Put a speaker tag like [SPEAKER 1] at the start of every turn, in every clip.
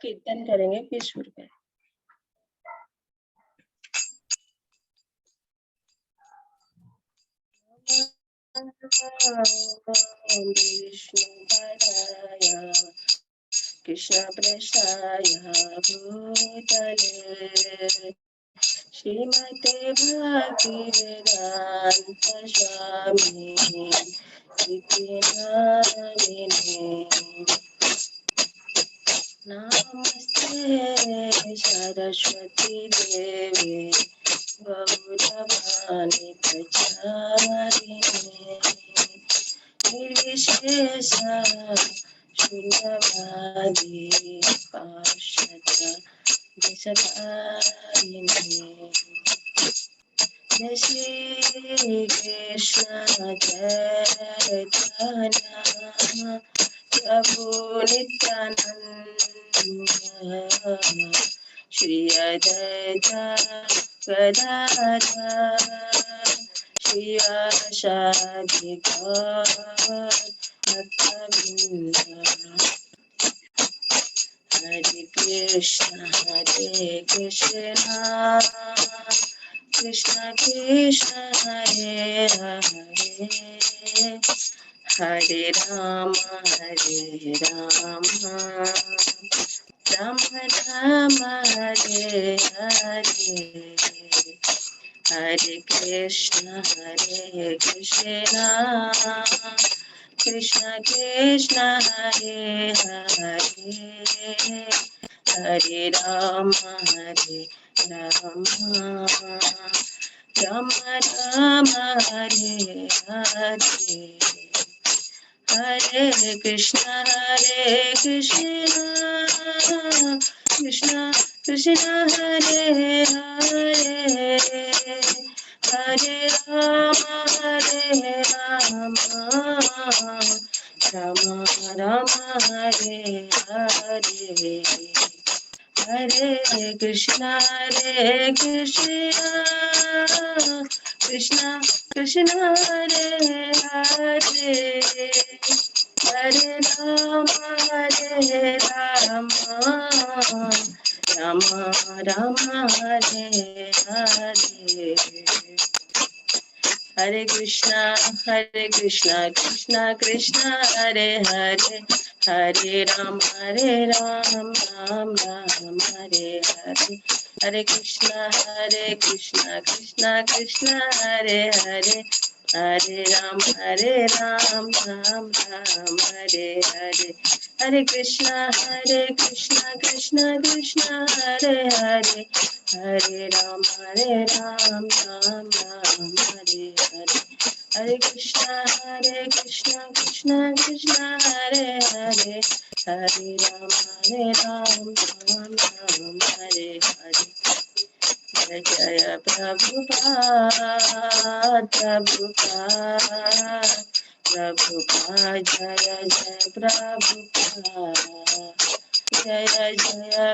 [SPEAKER 1] कीर्तन करेंगे फिर शुरू करें। विष्णुपदाय कृष्ण पृष्ठाय भूतले श्रीमते भक्तिवेदांत स्वामी इति नामिने। नमस्ते सरस्वती देवी गौरवाणी प्रचारिणे निर्विशेष शून्यवादी पार्षद देशतारिणे। जय श्री कृष्ण चैतन्य प्रभु नित्यानंद श्री अद्वैत गदाधर श्रीवासादि भक्तवृंद। हरे कृष्ण कृष्ण कृष्ण हरे हरे हरे राम राम राम हरे हरे हरे कृष्ण कृष्ण कृष्ण हरे हरे हरे राम राम राम हरे हरे हरे कृष्ण कृष्ण कृष्ण हरे हरे हरे राम राम राम हरे हरे हरे कृष्ण कृष्ण कृष्ण हरे हरे हरे राम राम राम हरे हरे हरे कृष्णा कृष्णा कृष्ण हरे हरे हरे राम राम राम हरे हरे हरे कृष्णा कृष्णा कृष्ण हरे हरे हरे राम राम राम हरे हरे हरे कृष्णा कृष्ण हरे हरे हरे राम राम राम हरे हरे हरे कृष्णा कृष्ण हरे हरे हरे राम राम राम हरे हरे जय जय प्रभुपाद प्रभुपाद जय जय प्रभुपाद जय जय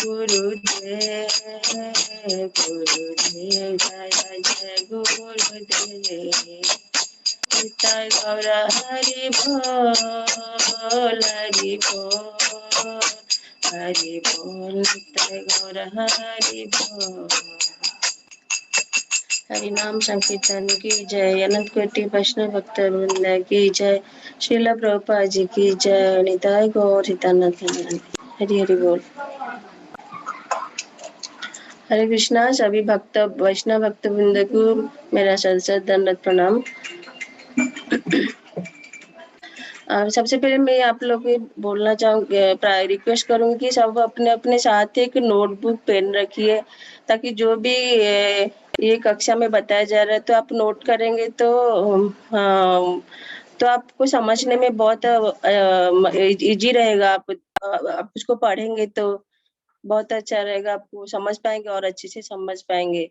[SPEAKER 1] गुरुदेव जय जय गुरुदेव निताय गौर हरि बोल निताय गौर हरि बोल। हरि नाम संकीर्तन की जय, अनंत कोटि वैष्णव भक्त वृंद की जय, श्रील प्रभुपाद जी की जय, निताय गौर हितानंद हरि हरि बोल। हरे कृष्णा। सभी भक्त वैष्णव भक्त वृंद को मेरा सत दंडवत प्रणाम। सबसे पहले मैं आप लोग को बोलना चाहूँगी, रिक्वेस्ट करूँगी कि सब अपने अपने साथ एक नोटबुक पेन रखिए, ताकि जो भी ये कक्षा में बताया जा रहा है तो आप नोट करेंगे तो आपको समझने में बहुत इजी रहेगा। आप उसको पढ़ेंगे तो बहुत अच्छा रहेगा, आपको समझ पाएंगे और अच्छे से समझ पाएंगे।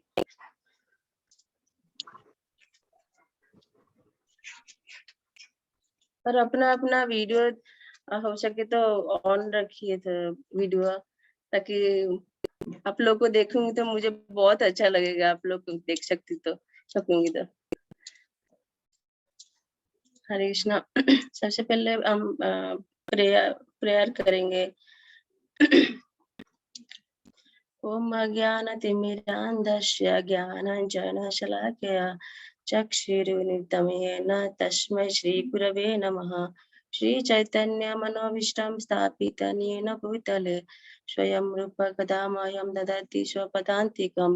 [SPEAKER 1] और अपना अपना वीडियो हो सके तो ऑन रखिए तो वीडियो, ताकि आप लोग को देखूंगी तो मुझे बहुत अच्छा लगेगा, आप लोग देख सकूंगी तो। हरे कृष्णा। सबसे पहले हम प्रेयर करेंगे। ओम अज्ञानतिमिरान्धस्य ज्ञानाञ्जनशलाकया चक्षुरुन्मिलितं येन तस्मै श्रीगुरवे नमः। श्रीचैतन्यमनोभीष्टं स्थापितं येन भूतले स्वयं रूप कदा मह्यं ददाति स्वपदान्तिकं।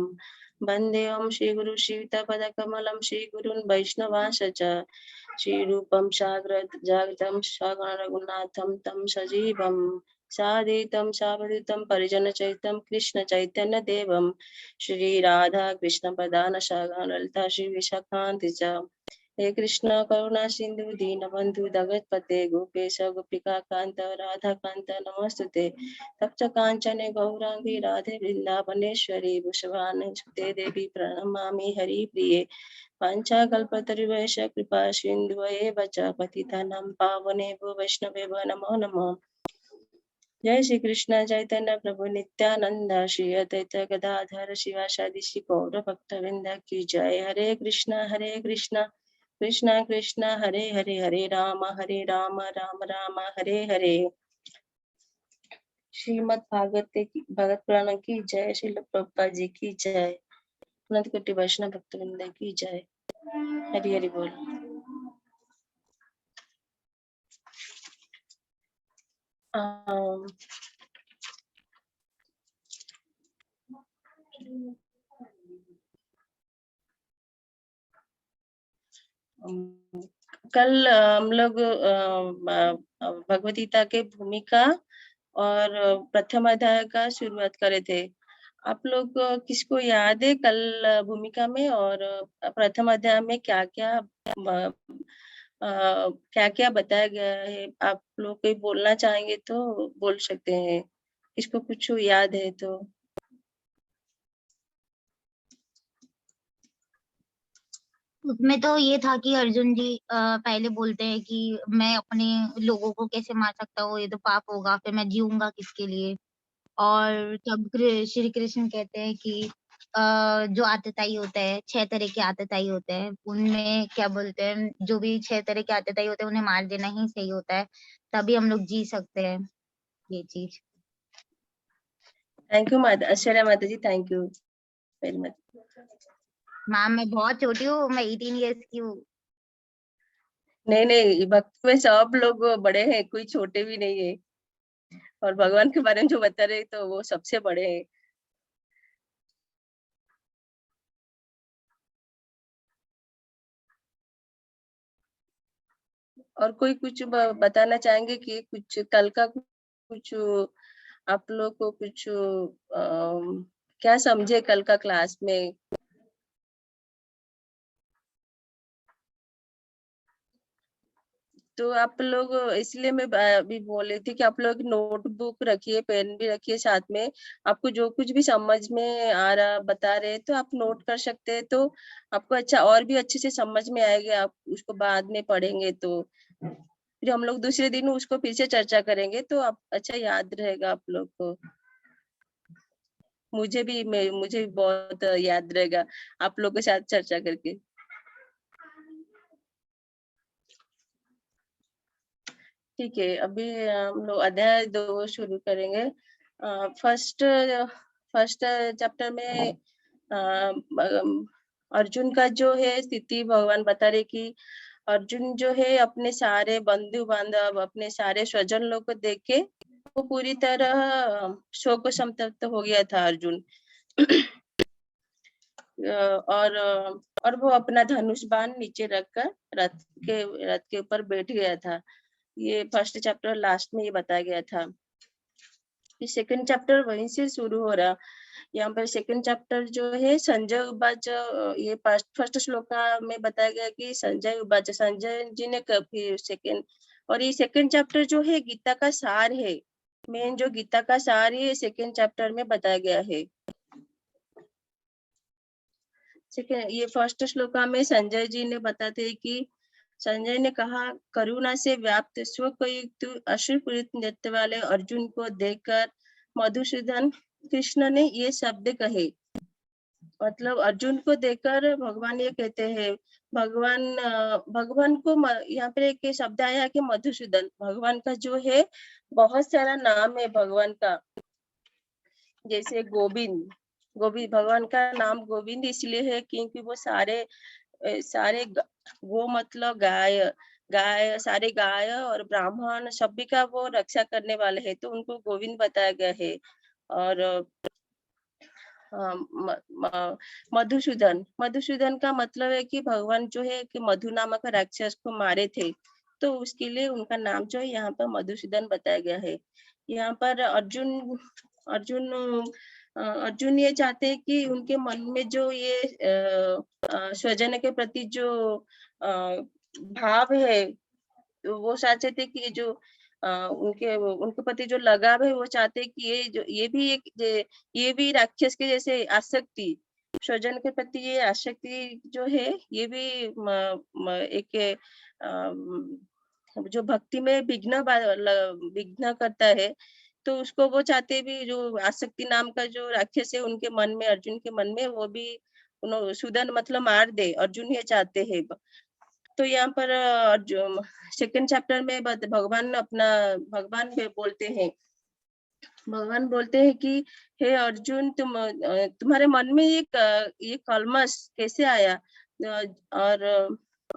[SPEAKER 1] वन्देऽहं श्रीगुरु श्रीयुतपदकमलं श्रीगुरून् वैष्णवांश्च श्रीरूपं जाग्रतं सगुण रघुनाथं तं सजीवम् सादीतं सावधूतं परिजनचरितं कृष्ण चैतन्य देवं श्री राधा कृष्ण प्रधान सगण ललिता श्री विशाखान्ति च। हे कृष्ण करुणा सिंधु दीनबंधु जगतपते गोपेश गोपिका कांत राधा कांत नमस्तुते। तप्त कांचने गौरांगी राधे वृंदावनेश्वरी वृषभानुसुते देवी प्रणमामि हरिप्रिये। पंचाकल्पतरुवैश कृपा सिंधु एव च पतितानां पावनेभ्यो वैष्णवेभ्यो नमो नमः। जय श्री कृष्ण चैतन्य प्रभु नित्यानंद श्री अद्वैत गदाधर शिवासादि श्री गौर भक्तवृंद की जय। हरे कृष्ण कृष्ण कृष्ण हरे हरे हरे राम राम राम हरे हरे। श्रीमद् भगवत पुराण की जय। श्रील प्रभुपाद जी की जय। अनंत कोटि वैष्णव भक्तवृंद की जय। हरि हरि बोल। कल हम लोग भगवद गीता के भूमिका और प्रथम अध्याय का शुरुआत करे थे। आप लोग किसको याद है कल भूमिका में और प्रथम अध्याय में क्या क्या बताया गया है? आप लोग कोई बोलना चाहेंगे तो बोल सकते हैं, किसको कुछ याद है तो।
[SPEAKER 2] उसमें तो ये था कि अर्जुन जी पहले बोलते हैं कि मैं अपने लोगों को कैसे मार सकता हूँ, ये तो पाप होगा, फिर मैं जीऊंगा किसके लिए। और तब श्री कृष्ण कहते हैं कि जो आतताई होता है, 6 तरह के आतताई होते हैं, उनमें क्या बोलते हैं, जो भी 6 तरह के आतताई होते हैं उन्हें मार देना ही सही होता है, तभी हम लोग जी सकते हैं ये चीज।
[SPEAKER 1] थैंक यू ऐश्वर्या माता जी, thank you very much.
[SPEAKER 2] Ma'am मैं बहुत छोटी हूँ, मैं 18 ईयर्स की हूँ।
[SPEAKER 1] नहीं भक्त में सब लोग बड़े हैं, कोई छोटे भी नहीं है। और भगवान के बारे में जो बता रहे तो वो सबसे बड़े हैं। और कोई कुछ बताना चाहेंगे कि कुछ कल का कुछ आप लोग को कुछ क्या समझे कल का क्लास में? तो आप लोग, इसलिए मैं अभी बोल रही थी कि आप लोग नोटबुक रखिए, पेन भी रखिए साथ में। आपको जो कुछ भी समझ में आ रहा बता रहे तो आप नोट कर सकते हैं, तो आपको अच्छा और भी अच्छे से समझ में आएगा। आप उसको बाद में पढ़ेंगे तो फिर हम लोग दूसरे दिन उसको फिर से चर्चा करेंगे, तो आप अच्छा याद रहेगा आप लोग को। मुझे भी बहुत याद रहेगा आप लोग के साथ चर्चा करके। ठीक है, अभी हम लोग अध्याय 2 शुरू करेंगे। फर्स्ट चैप्टर में अर्जुन का जो है स्थिति भगवान बता रहे कि अर्जुन जो है अपने सारे बंधु बांधव, अपने सारे स्वजन लोग को देख के वो पूरी तरह शोक संतप्त हो गया था अर्जुन। और वो अपना धनुष बाण नीचे रखकर रथ के ऊपर बैठ गया था। ये फर्स्ट चैप्टर लास्ट में ये बताया गया था। सेकंड चैप्टर वहीं से शुरू हो रहा। यहाँ पर सेकंड चैप्टर जो है संजय उवाच, ये फर्स्ट श्लोक में बताया गया कि संजय उवाच, संजय जी ने फिर सेकंड, और ये सेकंड चैप्टर जो है गीता का सार है। मेन जो गीता का सार है सेकंड चैप्टर में बताया गया है। ये फर्स्ट श्लोक में संजय जी ने बताते हैं कि संजय ने कहा, करुणा से व्याप्त स्वयुक्त अश्रुपूरित नृत्य वाले अर्जुन को देखकर मधुसूदन कृष्ण ने ये शब्द कहे। मतलब अर्जुन को देखकर भगवान ये कहते हैं, भगवान को यहाँ पे एक शब्द आया है कि मधुसूदन, भगवान का जो है बहुत सारा नाम है भगवान का, जैसे गोविंद, गोविंद भगवान का नाम गोविंद इसलिए है क्योंकि वो सारे वो मतलब गाय गाय सारे गाय और ब्राह्मण सभी का वो रक्षा करने वाले हैं, तो उनको गोविंद बताया गया है। और हाँ, मधुसूदन, मधुसूदन का मतलब है कि भगवान जो है कि मधु नामक राक्षस को मारे थे, तो उसके लिए उनका नाम जो है यहाँ पर मधुसूदन बताया गया है। यहाँ पर अर्जुन अर्जुन अर्जुन ये चाहते हैं कि उनके मन में जो ये स्वजन के प्रति जो भाव है, तो वो चाहते थे कि उनके प्रति जो लगाव है वो चाहते हैं कि ये भी राक्षस के जैसे आसक्ति, स्वजन के प्रति ये आसक्ति जो है ये भी एक जो भक्ति में विघ्न करता है, तो उसको वो चाहते भी जो आसक्ति नाम का जो राक्षस है उनके मन में, अर्जुन के मन में वो भी सूदन मतलब मार दे, अर्जुन ये चाहते हैं। तो यहाँ पर जो सेकंड चैप्टर में भगवान बोलते हैं कि हे अर्जुन, तुम्हारे मन में ये कलमश कैसे आया? और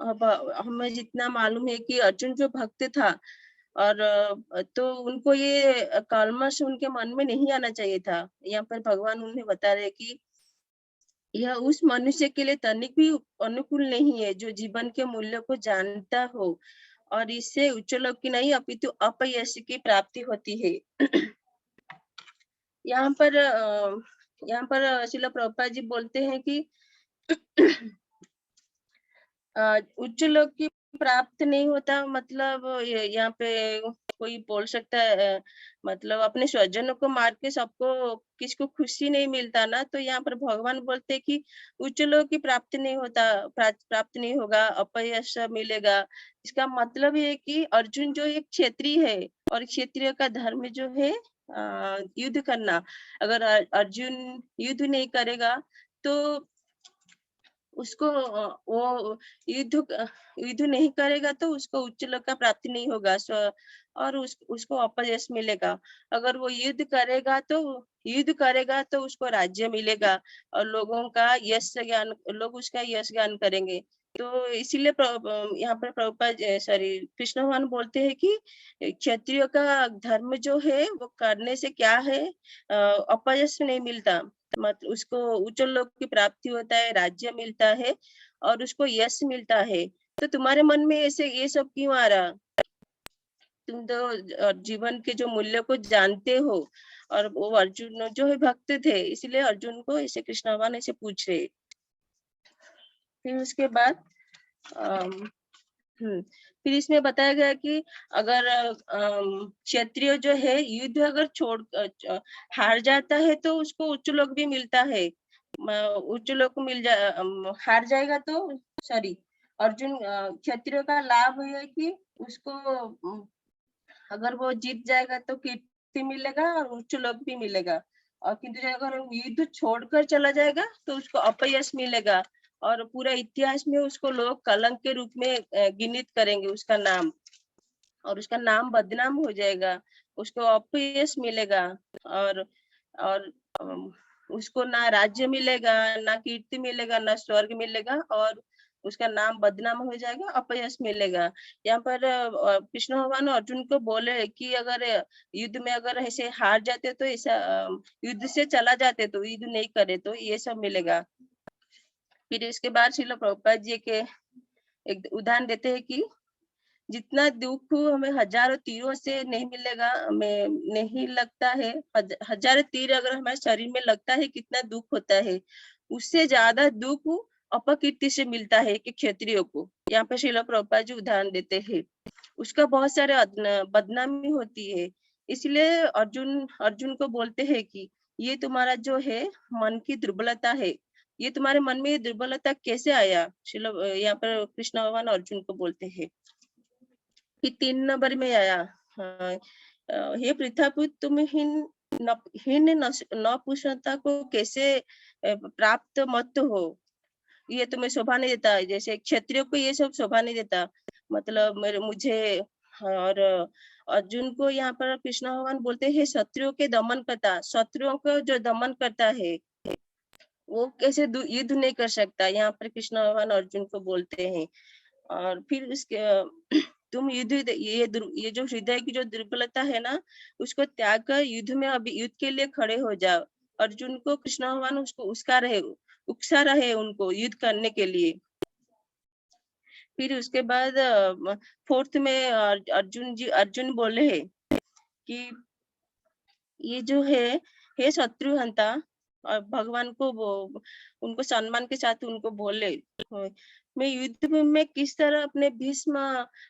[SPEAKER 1] अब हमें जितना मालूम है कि अर्जुन जो भक्त था, और तो उनको ये कलमश उनके मन में नहीं आना चाहिए था। यहाँ पर भगवान उन्हें बता रहे कि यह उस मनुष्य के लिए तनिक भी अनुकूल नहीं है जो जीवन के मूल्य को जानता हो और इससे उच्च लोक की नहीं अपितु अपयश की प्राप्ति होती है। यहाँ पर श्रील प्रभुपाद जी बोलते हैं कि उच्च लोक की प्राप्त नहीं होता, मतलब यहाँ पे कोई बोल सकता है मतलब अपने स्वजनों को मार के सबको किसको खुशी नहीं मिलता ना, तो यहाँ पर भगवान बोलते हैं कि उच्च लोक की प्राप्ति नहीं होता, प्राप्त नहीं होगा, अपयश मिलेगा। इसका मतलब ये है कि अर्जुन जो एक क्षत्रिय है और क्षत्रिय का धर्म जो है युद्ध करना। अगर अर्जुन युद्ध नहीं करेगा तो उसको वो युद्ध नहीं करेगा तो उसको उच्च लोक का प्राप्ति नहीं होगा, और उसको अपयश मिलेगा। अगर वो युद्ध करेगा तो उसको राज्य मिलेगा और लोग उसका यश ज्ञान करेंगे। तो इसीलिए यहाँ पर प्रभुपाद कृष्ण भगवान बोलते हैं कि क्षत्रिय का धर्म जो है वो करने से क्या है, अपयश नहीं मिलता, मतलब उसको उच्च लोक की प्राप्ति होता है, राज्य मिलता है और उसको यश मिलता है। तो तुम्हारे मन में ऐसे ये सब क्यों आ रहा? तुम तो जीवन के जो मूल्य को जानते हो, और वो अर्जुन जो है भक्त थे, इसलिए अर्जुन को ऐसे कृष्ण भगवान ऐसे पूछ रहे। फिर उसके बाद फिर इसमें बताया गया कि अगर क्षत्रिय जो है युद्ध अगर हार जाता है तो उसको उच्च लोक भी मिलता है, उच्च लोक हार जाएगा तो सॉरी, अर्जुन क्षत्रिय का लाभ है कि उसको अगर वो जीत जाएगा तो कीर्ति मिलेगा और उच्च लोक भी मिलेगा, और किंतु अगर युद्ध छोड़कर चला जाएगा तो उसको अपयश मिलेगा और पूरा इतिहास में उसको लोग कलंक के रूप में गिनित करेंगे उसका नाम, और उसका नाम बदनाम हो जाएगा, उसको अपयश मिलेगा और उसको ना राज्य मिलेगा, ना कीर्ति मिलेगा, ना स्वर्ग मिलेगा, और उसका नाम बदनाम हो जाएगा, अपयश मिलेगा। यहाँ पर कृष्ण भगवान अर्जुन को बोले कि अगर युद्ध में अगर ऐसे हार जाते तो ऐसा युद्ध से चला जाते तो युद्ध नहीं करे तो ये सब मिलेगा। फिर इसके बाद श्रील प्रभुपाद जी के एक उदाहरण देते हैं कि जितना दुख हमें हजारों तीरों से नहीं मिलेगा, हमें नहीं लगता है, हजारों तीर अगर हमारे शरीर में लगता है कितना दुख होता है, उससे ज्यादा दुख अपकीर्ति से मिलता है कि क्षत्रियो को। यहाँ पे श्रील प्रभुपाद जी उदाहरण देते हैं, उसका बहुत सारे बदनामी होती है। इसलिए अर्जुन अर्जुन को बोलते हैं कि ये तुम्हारा जो है मन की दुर्बलता है, ये तुम्हारे मन में ये दुर्बलता कैसे आया? यहाँ पर कृष्ण भगवान अर्जुन को बोलते हैं। फिर 3 नंबर में आया, हे पृथापुत्र हीन नपुंसकता को कैसे प्राप्त मत हो, ये तुम्हें शोभा नहीं देता। जैसे क्षत्रियो को ये सब शोभा नहीं देता, मतलब मेरे मुझे। और अर्जुन को यहाँ पर कृष्ण भगवान बोलते हैं शत्रुओं के दमन करता, शत्रुओं को जो दमन करता है वो कैसे युद्ध नहीं कर सकता, यहाँ पर कृष्ण भगवान अर्जुन को बोलते हैं। और फिर उसके तुम ये जो हृदय की जो दुर्बलता है ना, उसको त्याग कर युद्ध में अभी युद्ध के लिए खड़े हो जाओ। अर्जुन को कृष्ण भगवान उसको उकसा रहे उनको युद्ध करने के लिए। फिर उसके बाद फोर्थ में अर्जुन बोले हैं कि ये जो है, हे शत्रुहंता, और भगवान को वो उनको सम्मान के साथ उनको बोले, मैं युद्ध में किस तरह अपने भीष्म,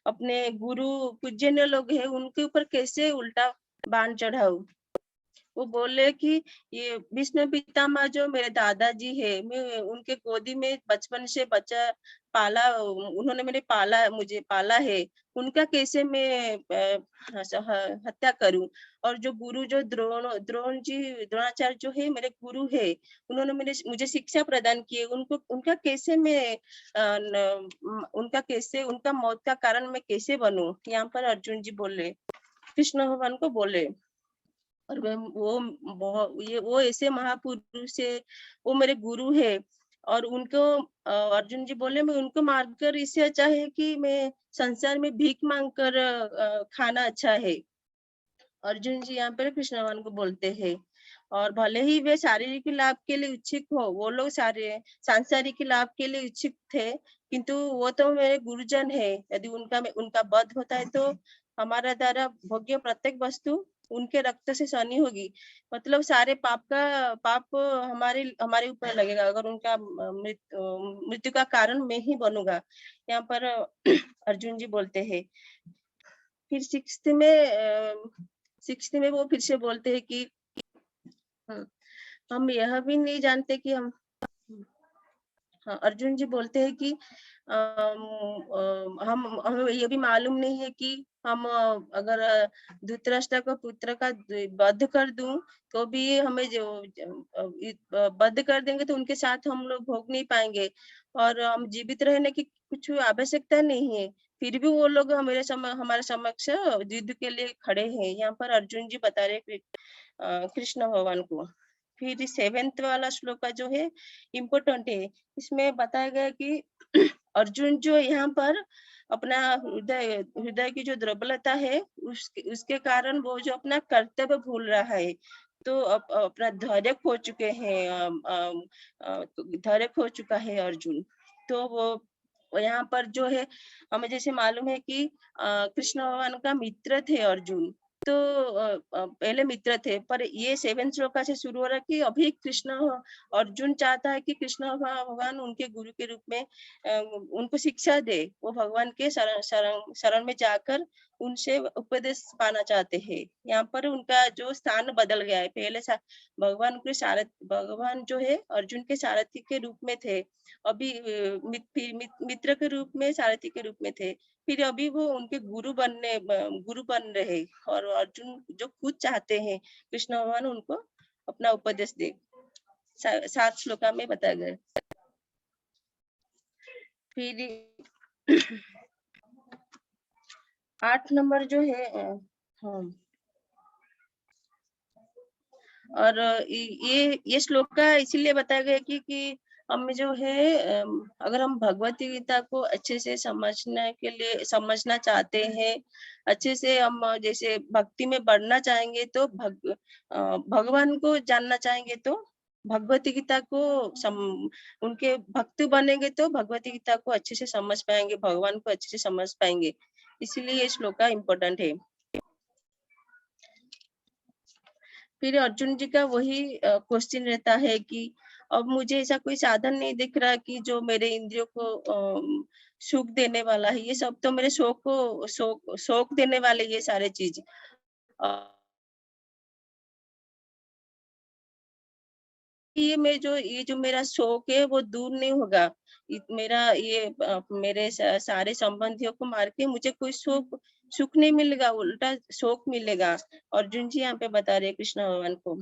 [SPEAKER 1] अपने गुरु पूजनीय लोग हैं उनके ऊपर कैसे उल्टा बाण चढ़ाऊं। वो बोले कि ये भीष्म पितामह जो मेरे दादाजी है, मैं उनके गोदी में बचपन से बच्चा पाला, उन्होंने मुझे पाला है, उनका कैसे मैं हत्या करूं। और जो गुरु जो द्रोणाचार्य जो है मेरे गुरु है, उन्होंने मुझे शिक्षा प्रदान की है, उनका कैसे मैं उनका मौत का कारण मैं कैसे बनूं। यहाँ पर अर्जुन जी बोले, कृष्ण भगवान को बोले। और वो ऐसे महापुरुष है, वो मेरे गुरु है। और उनको अर्जुन जी बोले, मैं उनको मारकर इससे अच्छा है कि मैं संसार में भीख मांग कर खाना अच्छा है। अर्जुन जी यहाँ पर कृष्ण भगवान को बोलते हैं। और भले ही वे शारीरिक लाभ के लिए इच्छुक हो, वो लोग सारे सांसारिक लाभ के लिए इच्छुक थे, किंतु वो तो मेरे गुरुजन है। यदि उनका वध होता है तो हमारा द्वारा भोग्य प्रत्येक वस्तु उनके रक्त से सनी होगी। मतलब सारे पाप हमारे ऊपर लगेगा अगर उनका मृत्यु का कारण मैं ही बनूंगा। यहाँ पर अर्जुन जी बोलते हैं। फिर सिक्स्थ में वो फिर से बोलते हैं कि हम यह भी नहीं जानते कि अर्जुन जी बोलते हैं कि हमें ये भी मालूम नहीं है कि हम अगर धृतराष्ट्र का पुत्र का वध कर दूं तो भी हमें वध कर देंगे तो उनके साथ हम लोग भोग नहीं पाएंगे, और हम जीवित रहने की कुछ आवश्यकता नहीं है, फिर भी वो लोग हमारे समक्ष युद्ध के लिए खड़े हैं। यहाँ पर अर्जुन जी बता रहे कृष्ण भगवान को। फिर सेवेंथ वाला श्लोक जो है इम्पोर्टेंट है। इसमें बताया गया कि अर्जुन जो यहाँ पर अपना हृदय की जो दुर्बलता है उसके कारण वो जो अपना कर्तव्य भूल रहा है, तो अपना धैर्य खो चुके हैं, धैर्य खो चुका है अर्जुन। तो वो यहाँ पर जो है हमें जैसे मालूम है कि कृष्ण भगवान का मित्र थे अर्जुन, तो पहले मित्र थे, पर ये 7 श्लोका से शुरू हो रहा है कि अभी अर्जुन चाहता है कि कृष्ण भगवान उनके गुरु के रूप में उनको शिक्षा दे। वो भगवान के शरण में जाकर उनसे उपदेश पाना चाहते हैं। यहाँ पर उनका जो स्थान बदल गया है। पहले भगवान जो है अर्जुन के सारथी के रूप में थे, अभी मित्र के रूप में, सारथी के रूप में थे, फिर अभी वो उनके गुरु बन रहे। और अर्जुन जो खुद चाहते हैं कृष्ण भगवान उनको अपना उपदेश दे। 7 श्लोका में बताया गया। फिर 8 नंबर जो है और ये श्लोक का इसीलिए बताया गया कि हम जो है अगर हम भगवत गीता को अच्छे से समझना चाहते हैं, अच्छे से हम जैसे भक्ति में बढ़ना चाहेंगे, तो भगवान को जानना चाहेंगे, तो भगवत गीता को उनके भक्त बनेंगे तो भगवत गीता को अच्छे से समझ पाएंगे, भगवान को अच्छे से समझ पाएंगे। इसीलिए ये श्लोक इम्पोर्टेंट है। फिर अर्जुन जी का वही क्वेश्चन रहता है कि अब मुझे ऐसा कोई साधन नहीं दिख रहा कि जो मेरे इंद्रियों को सुख देने वाला है। ये सब तो मेरे शौक देने वाले ये सारे चीज। ये जो मेरा शौक है वो दूर नहीं होगा। मेरे सारे संबंधियों को मार के मुझे कोई सुख नहीं मिलेगा, उल्टा शोक मिलेगा। अर्जुन जी यहाँ पे बता रहे हैं कृष्ण भगवान को।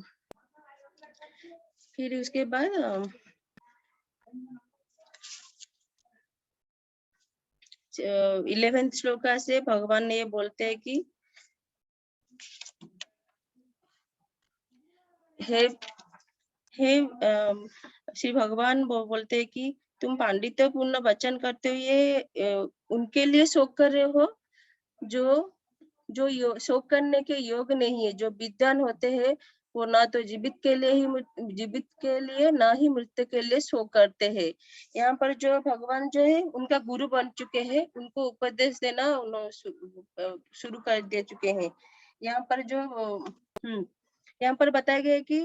[SPEAKER 1] फिर उसके बाद 11th श्लोका से भगवान ने ये बोलते हैं कि हे हे श्री भगवान बोलते हैं कि तुम पांडित्यपूर्ण वचन करते हुए उनके लिए शोक कर रहे हो जो जो शोक करने के योग नहीं है। जो विद्वान होते हैं वो ना तो जीवित के लिए ना ही मृत्यु के लिए शोक करते हैं। यहाँ पर जो भगवान जो है उनका गुरु बन चुके हैं, उनको उपदेश देना शुरू कर दे चुके हैं। यहाँ पर यहाँ पर बताया गया है कि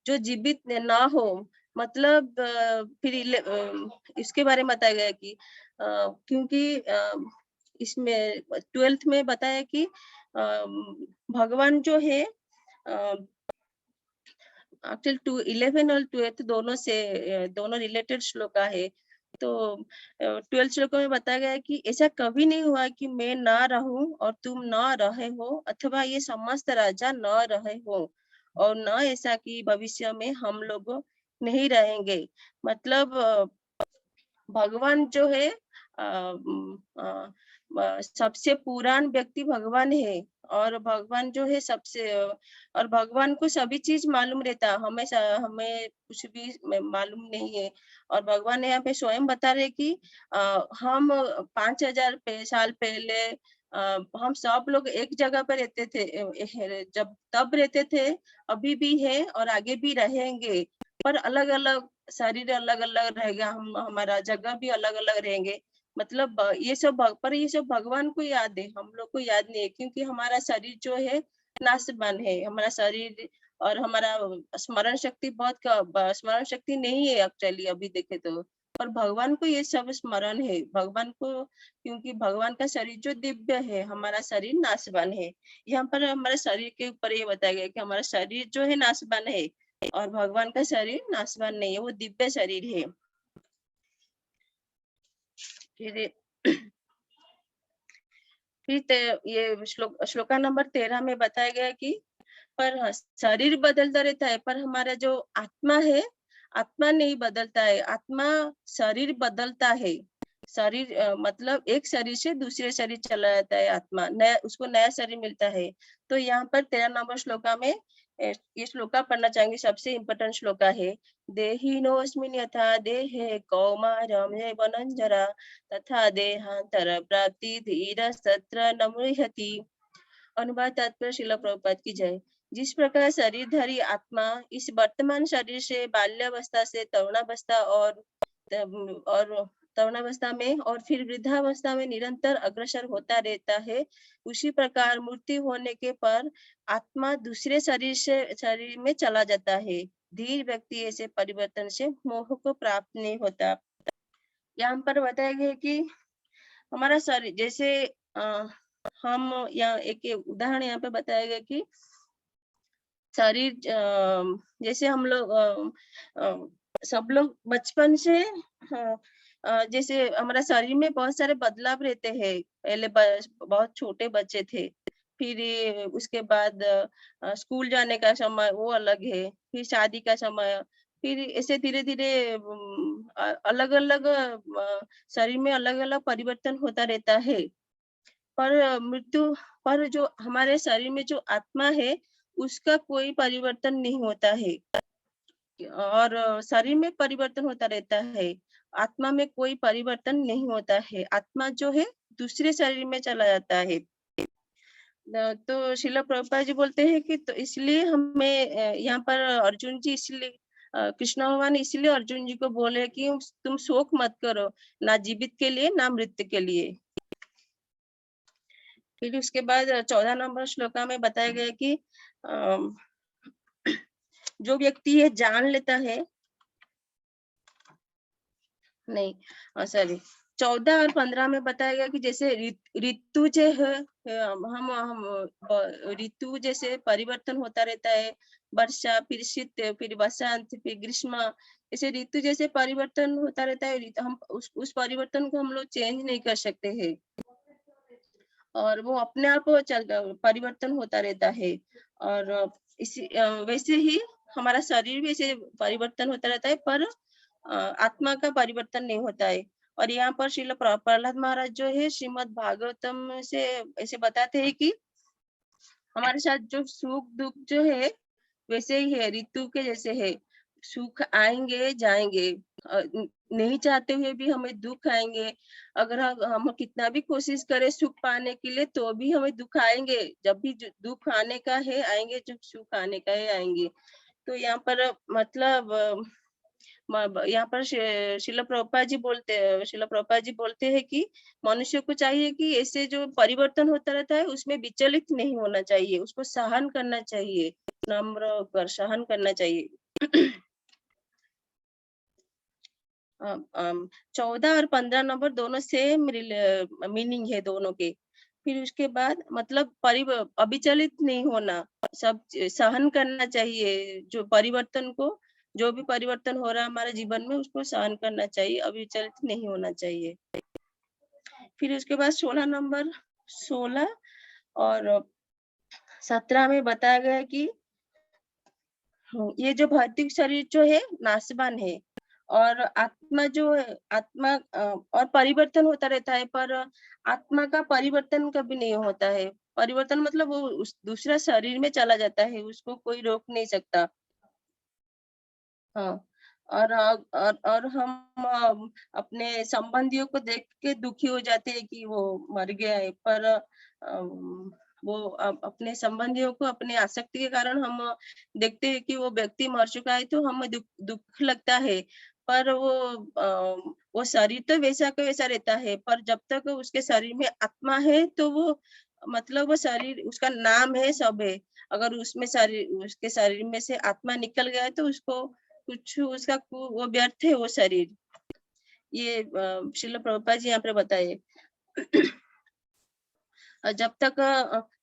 [SPEAKER 1] जो जीवित ना हो, मतलब फिर इसके बारे में बताया गया कि क्योंकि इसमें 12th में बताया कि भगवान जो है एक्चुअली 11 और 12 दोनों रिलेटेड श्लोका है। तो 12 श्लोक में बताया गया है कि ऐसा कभी नहीं हुआ कि मैं ना रहूं और तुम ना रहे हो, अथवा ये समस्त राजा न रहे हो, और न ऐसा कि भविष्य में हम लोग नहीं रहेंगे। मतलब भगवान जो है सबसे पुरान व्यक्ति भगवान है, और भगवान जो है और भगवान को सभी चीज मालूम रहता है, हमें कुछ भी मालूम नहीं है। और भगवान यहाँ पे स्वयं बता रहे कि हम 5000 साल पहले हम सब लोग एक जगह पर रहते थे, जब तब रहते थे, अभी भी है और आगे भी रहेंगे, पर अलग अलग शरीर अलग अलग रहेगा, हमारा जगह भी अलग अलग रहेंगे। मतलब ये सब भगवान को याद है, हम लोग को याद नहीं है, क्योंकि हमारा शरीर जो है नाशवान है। हमारा शरीर और हमारा स्मरण शक्ति नहीं है एक्चुअली अभी देखे तो, पर भगवान को ये सब स्मरण है। भगवान को, क्योंकि भगवान का शरीर जो दिव्य है, हमारा शरीर नाशवान है। यहाँ पर हमारे शरीर के ऊपर ये बताया गया कि हमारा शरीर जो है नाशवान है, और भगवान का शरीर नाशवान नहीं है, वो दिव्य शरीर है। फिर ये श्लोका नंबर 13 में बताया गया कि पर शरीर बदलता रहता है, पर हमारा जो आत्मा है, आत्मा नहीं बदलता है। आत्मा शरीर बदलता है। शरीर मतलब एक शरीर से दूसरे शरीर चला जाता है, आत्मा उसको नया शरीर मिलता है। तो यहाँ पर 13 नंबर श्लोका में ये श्लोका पढ़ना चाहेंगे, सबसे इम्पोर्टेंट श्लोका है। देहिनोऽस्मिन् यथा देहे कौमारं यौवनं तथा देहांतर प्राप्ति धीरस्तत्र न मुह्यति। अनुवाद तात्पर्य श्रील प्रभुपाद की जय। जिस प्रकार शरीरधारी आत्मा इस वर्तमान शरीर से बाल्यावस्था से तरुणावस्था और तरुणावस्था में और फिर वृद्धावस्था में निरंतर अग्रसर होता रहता है, उसी प्रकार मृत्यु होने के पर आत्मा दूसरे शरीर में चला जाता है। धीर व्यक्ति ऐसे परिवर्तन से मोह को प्राप्त नहीं होता। यहाँ पर बताया गया कि हमारा शरीर जैसे हम यहाँ एक उदाहरण यहाँ पे बताया गया कि शरीर जैसे हम लोग सब लोग बचपन से जैसे हमारा शरीर में बहुत सारे बदलाव रहते हैं। पहले बहुत छोटे बच्चे थे, फिर उसके बाद स्कूल जाने का समय वो अलग है, फिर शादी का समय, फिर ऐसे धीरे धीरे अलग अलग शरीर में अलग अलग परिवर्तन होता रहता है। पर जो हमारे शरीर में जो आत्मा है, उसका कोई परिवर्तन नहीं होता है, और शरीर में परिवर्तन होता रहता है, आत्मा में कोई परिवर्तन नहीं होता है। आत्मा जो है दूसरे शरीर में चला जाता है। तो श्रील प्रभुपाद जी बोलते हैं कि तो इसलिए हमें यहाँ पर अर्जुन जी, इसलिए कृष्ण भगवान इसलिए अर्जुन जी को बोले कि तुम शोक मत करो, ना जीवित के लिए ना मृत्यु के लिए। फिर उसके बाद 14 नंबर श्लोका में बताया गया कि जो व्यक्ति ये जान लेता है, नहीं सॉरी 14 और 15 में बताया गया कि जैसे ऋतु जो है, हम ऋतु जैसे परिवर्तन होता रहता है, वर्षा, फिर शीत, फिर वसंत, फिर ग्रीष्म, ऐसे ऋतु जैसे परिवर्तन होता रहता है। हम उस परिवर्तन को हम लोग चेंज नहीं कर सकते हैं, और वो अपने आप परिवर्तन होता रहता है। और वैसे ही हमारा शरीर भी ऐसे परिवर्तन होता रहता है, पर आत्मा का परिवर्तन नहीं होता है। और यहाँ पर श्रील प्रहलाद महाराज जो है श्रीमद् भागवतम से ऐसे बताते हैं कि हमारे साथ जो सुख दुख जो है वैसे ही है, ऋतु के जैसे है। सुख आएंगे जाएंगे, नहीं चाहते हुए भी हमें दुख आएंगे। अगर हम कितना भी कोशिश करें सुख पाने के लिए, तो भी हमें दुख आएंगे। जब भी दुख आने का है आएंगे, जब सुख आने का है आएंगे। तो यहाँ पर मतलब यहाँ पर श्रील प्रभुपाद जी बोलते हैं कि मनुष्य को चाहिए कि ऐसे जो परिवर्तन होता रहता है उसमें विचलित नहीं होना चाहिए, उसको सहन करना चाहिए, नम्र होकर सहन करना चाहिए। 14 और 15 नंबर दोनों सेम मीनिंग है दोनों के। फिर उसके बाद मतलब अविचलित नहीं होना, सब सहन करना चाहिए। जो भी परिवर्तन हो रहा है हमारे जीवन में, उसको सहन करना चाहिए, अविचलित नहीं होना चाहिए। फिर उसके बाद 16 और 17 में बताया गया है कि ये जो भौतिक शरीर जो है नाशवान है, और आत्मा जो है और परिवर्तन होता रहता है, पर आत्मा का परिवर्तन कभी नहीं होता है। परिवर्तन मतलब वो उस दूसरा शरीर में चला जाता है, उसको कोई रोक नहीं सकता। हाँ, और हम अपने संबंधियों को देख के दुखी हो जाते हैं कि वो मर गया है, पर वो अपने संबंधियों को अपने आसक्ति के कारण हम देखते हैं कि वो व्यक्ति मर चुका है, तो हमें दुख लगता है। पर वो शरीर तो वैसा का वैसा रहता है, पर जब तक उसके शरीर में आत्मा है, तो वो मतलब वो शरीर उसका नाम है, सब है। अगर उसके शरीर में से आत्मा निकल गया है, तो उसको कुछ उसका वो व्यर्थ है वो शरीर। ये श्रील प्रभुपाद जी यहाँ पे बताए। जब तक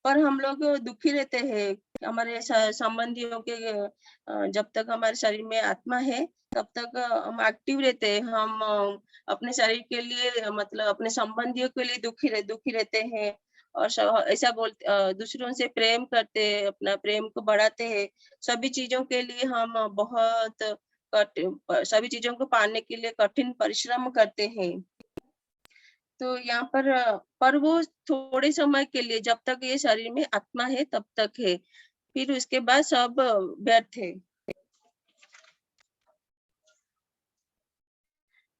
[SPEAKER 1] पर हम लोग दुखी रहते हैं हमारे संबंधियों के, जब तक हमारे शरीर में आत्मा है तब तक हम एक्टिव रहते हैं। हम अपने शरीर के लिए मतलब अपने संबंधियों के लिए दुखी रहते हैं, और ऐसा बोलते दूसरों से प्रेम करते हैं, अपना प्रेम को बढ़ाते हैं। सभी चीजों के लिए हम बहुत सभी चीजों को पाने के लिए कठिन परिश्रम करते हैं। तो यहाँ पर वो थोड़े समय के लिए, जब तक ये शरीर में आत्मा है तब तक है, फिर उसके बाद सब व्यर्थ है।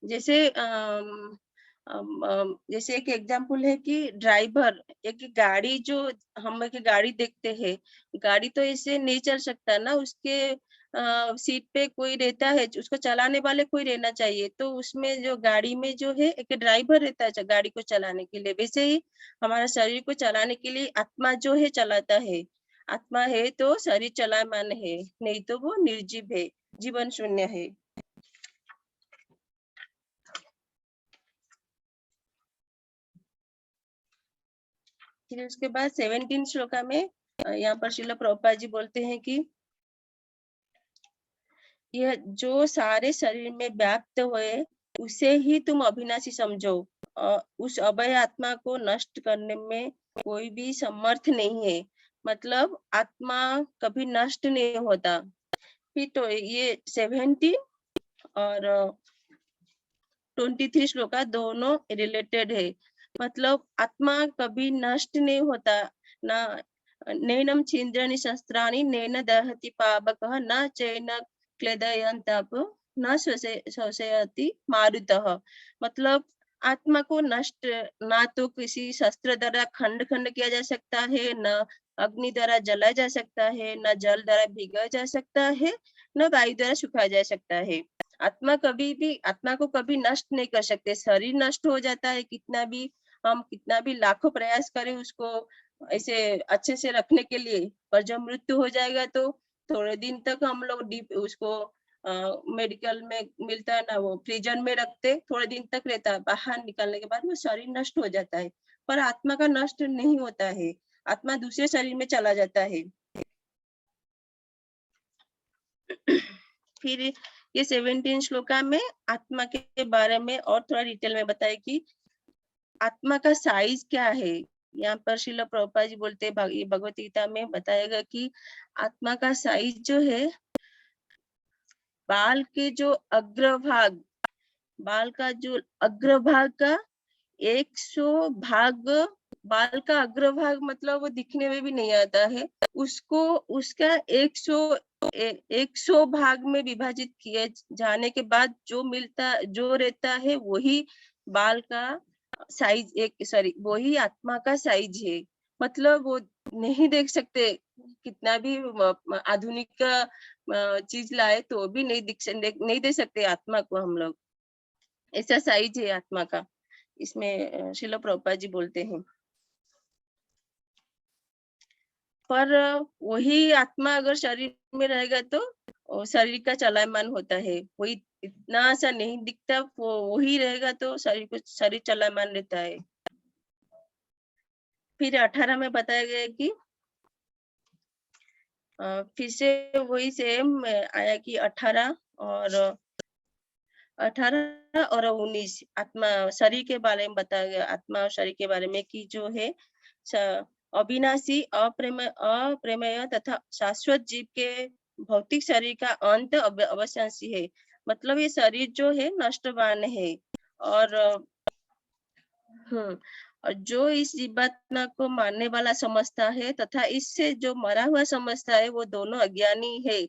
[SPEAKER 1] जैसे जैसे एक एग्जाम्पल है कि ड्राइवर एक गाड़ी, जो हम एक गाड़ी देखते हैं, गाड़ी तो ऐसे नहीं चल सकता ना, उसके सीट पे कोई रहता है, उसको चलाने वाले कोई रहना चाहिए। तो उसमें जो गाड़ी में जो है एक ड्राइवर रहता है गाड़ी को चलाने के लिए, वैसे ही हमारा शरीर को चलाने के लिए आत्मा जो है चलाता है। आत्मा है तो शरीर चलायमान है, नहीं तो वो निर्जीव है, जीवन शून्य है। फिर उसके बाद 17 श्लोका में यहाँ पर श्रील प्रभुपाद जी बोलते हैं कि यह जो सारे शरीर में व्याप्त हुए उसे ही तुम अविनाशी समझो। उस अभय आत्मा को नष्ट करने में कोई भी समर्थ नहीं है। मतलब आत्मा कभी नष्ट नहीं होता। फिर तो ये 17 और 23 श्लोका दोनों रिलेटेड है। मतलब आत्मा कभी नष्ट नहीं होता। ना नैनम छिन्द्राणि शस्त्राणि नैन दहति पावकः न चैन क्लेदयन्तप न शोषयति मारुतः। मतलब आत्मा को नष्ट ना तो किसी शस्त्र द्वारा खंड खंड किया जा सकता है, न अग्नि द्वारा जलाया जा सकता है, न जल द्वारा भिगाया जा सकता है, न वायु द्वारा सुखाया जा सकता है। आत्मा को कभी नष्ट नहीं कर सकते। शरीर नष्ट हो जाता है, हम कितना भी लाखों प्रयास करें उसको ऐसे अच्छे से रखने के लिए, पर जब मृत्यु हो जाएगा तो थोड़े दिन तक हम लोग डीप उसको मेडिकल में मिलता है ना, वो फ्रीजर में रखते, थोड़े दिन तक रहता है, बाहर निकलने के बाद वो शरीर नष्ट हो जाता है। पर आत्मा का नष्ट नहीं होता है, आत्मा दूसरे शरीर में चला जाता है। फिर ये 17 श्लोका में आत्मा के बारे में और थोड़ा डिटेल में बताए कि आत्मा का साइज क्या है। यहाँ पर श्रील प्रभुपाद जी बोलते हैं ये भगवत गीता में बताया गया कि आत्मा का साइज जो है बाल के जो अग्रभाग, बाल का जो अग्रभाग का 100 भाग, बाल का अग्रभाग मतलब वो दिखने में भी नहीं आता है, उसको उसका 100 भाग में विभाजित किए जाने के बाद जो रहता है वही बाल का साइज, वही आत्मा का साइज है। मतलब वो नहीं देख सकते, कितना भी आधुनिक चीज लाए तो भी नहीं दे सकते आत्मा को हम लोग। ऐसा साइज है आत्मा का, इसमें श्रील प्रभुपाद जी बोलते हैं। पर वही आत्मा अगर शरीर में रहेगा तो शरीर का चलायमान होता है, वही इतना सा नहीं दिखता, वही रहेगा तो शरीर चलायमान रहता है। फिर 18 में बताया गया कि फिर से वही सेम आया कि 18 और 19 आत्मा शरीर के बारे में बताया गया, आत्मा और शरीर के बारे में कि जो है अविनाशी, अप्रेमेय तथा शाश्वत जीव के भौतिक शरीर का अंत अवश्यांशी है। मतलब ये शरीर जो है नष्टवान है और और जो इस जीवात्मा को मारने वाला समझता है तथा इससे जो मरा हुआ समझता है वो दोनों अज्ञानी है।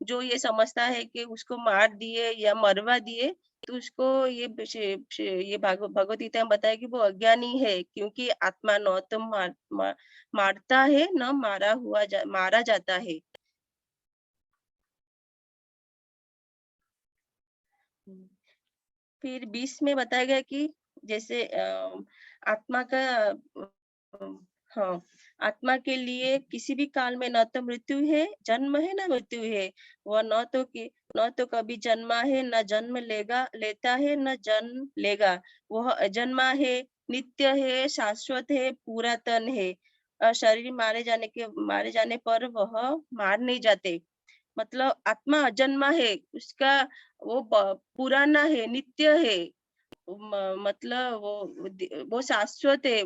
[SPEAKER 1] जो ये समझता है कि उसको मार दिए या मरवा दिए तो उसको ये भगवत गीता में बताया कि वो अज्ञानी है, क्योंकि आत्मा न तो मारता है न मारा जाता है। फिर 20 में बताया गया कि जैसे आत्मा का हाँ, आत्मा के लिए किसी भी काल में न तो मृत्यु है, जन्म है, न मृत्यु है। वह न तो कभी जन्मा है, न जन्म लेता है, न जन्म लेगा। वह अजन्मा है, नित्य है, शाश्वत है, पुरातन है। शरीर मारे जाने पर वह मार नहीं जाते। मतलब आत्मा अजन्मा है, उसका वो पुराना है, नित्य है, मतलब वो शाश्वत है,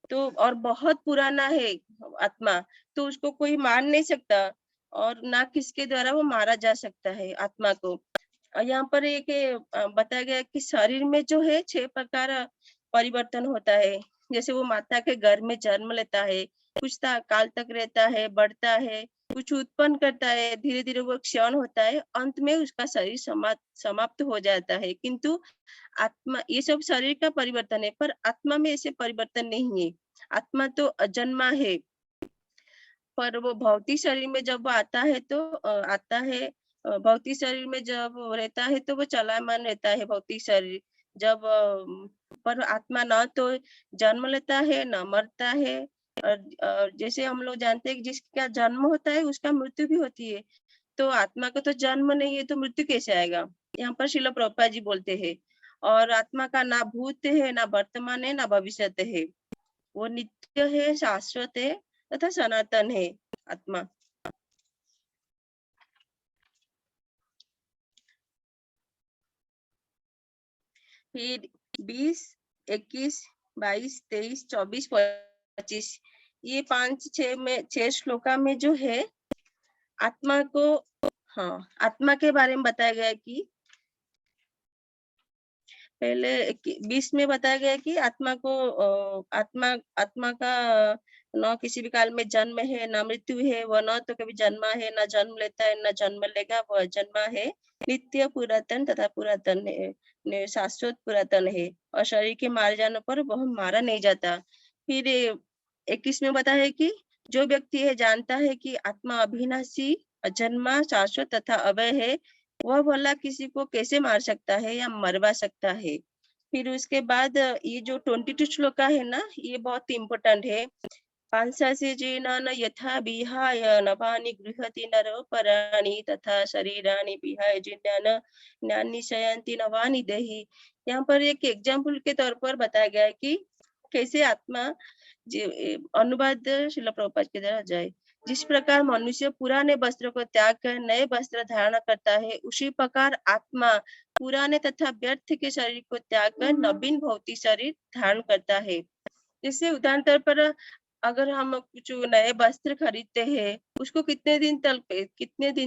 [SPEAKER 1] तो और बहुत पुराना है आत्मा, तो उसको कोई मार नहीं सकता और ना किसके द्वारा वो मारा जा सकता है आत्मा को। यहाँ पर एक बताया गया कि शरीर में जो है 6 प्रकार परिवर्तन होता है। जैसे वो माता के गर्भ में जन्म लेता है, कुछ काल तक रहता है, बढ़ता है, कुछ उत्पन्न करता है, धीरे धीरे वो क्षण होता है, अंत में उसका शरीर समाप्त हो जाता है। किंतु आत्मा, ये सब शरीर का परिवर्तन है, पर आत्मा में ऐसे परिवर्तन नहीं है। आत्मा तो अजन्मा है, पर वो भौतिक शरीर में जब वो आता है तो भौतिक शरीर में जब वो रहता है तो वो चलायमान रहता है भौतिक शरीर। जब पर आत्मा ना तो जन्म लेता है ना मरता है। और जैसे हम लोग जानते हैं कि जिसका जन्म होता है उसका मृत्यु भी होती है, तो आत्मा का तो जन्म नहीं है तो मृत्यु कैसे आएगा। यहाँ पर श्रील प्रभुपाद जी बोलते हैं, और आत्मा का ना भूत है, ना वर्तमान है, ना भविष्य है। वो नित्य है, शाश्वत है तथा सनातन है आत्मा। फिर 20, 21, 22, 23, 24, 25 ये 6 श्लोका में जो है आत्मा को, हाँ, आत्मा के बारे में बताया गया कि पहले 20 में बताया गया कि आत्मा को आत्मा का न किसी भी काल में जन्म है, न मृत्यु है, वह न तो कभी जन्मा है, न जन्म लेता है, न जन्म लेगा, वह जन्मा है, नित्य पुरातन तथा पुरातन है, शाश्वत पुरातन है, और शरीर के मारे जाने पर वह मारा नहीं जाता। फिर 21 में बताया है कि जो व्यक्ति है जानता है कि आत्मा अविनाशी, अजन्मा, शाश्वत तथा अभय है, वह भला किसी को कैसे मार सकता है या मरवा सकता है। फिर उसके बाद ये जो 22 श्लोका है ना, ये बहुत इम्पोर्टेंट है। पांसासे जेन यथा विहाय नवानि गृहति नरो पराणि तथा शरीराणि विहाय जिन्यान ज्ञानी शयंति नवानि देहि। यहाँ पर एक एग्जाम्पल के तौर पर बताया गया है कि कैसे आत्मा अनुवाद श्रील प्रभुपाद के द्वारा जाए। जिस प्रकार मनुष्य पुराने वस्त्र को त्याग कर नए वस्त्र धारण करता है, उसी प्रकार आत्मा पुराने तथा व्यर्थ के शरीर को त्याग कर नवीन भौतिक शरीर धारण करता है। जैसे उदाहरण तौर पर अगर हम कुछ नए वस्त्र खरीदते हैं, उसको कितने दिन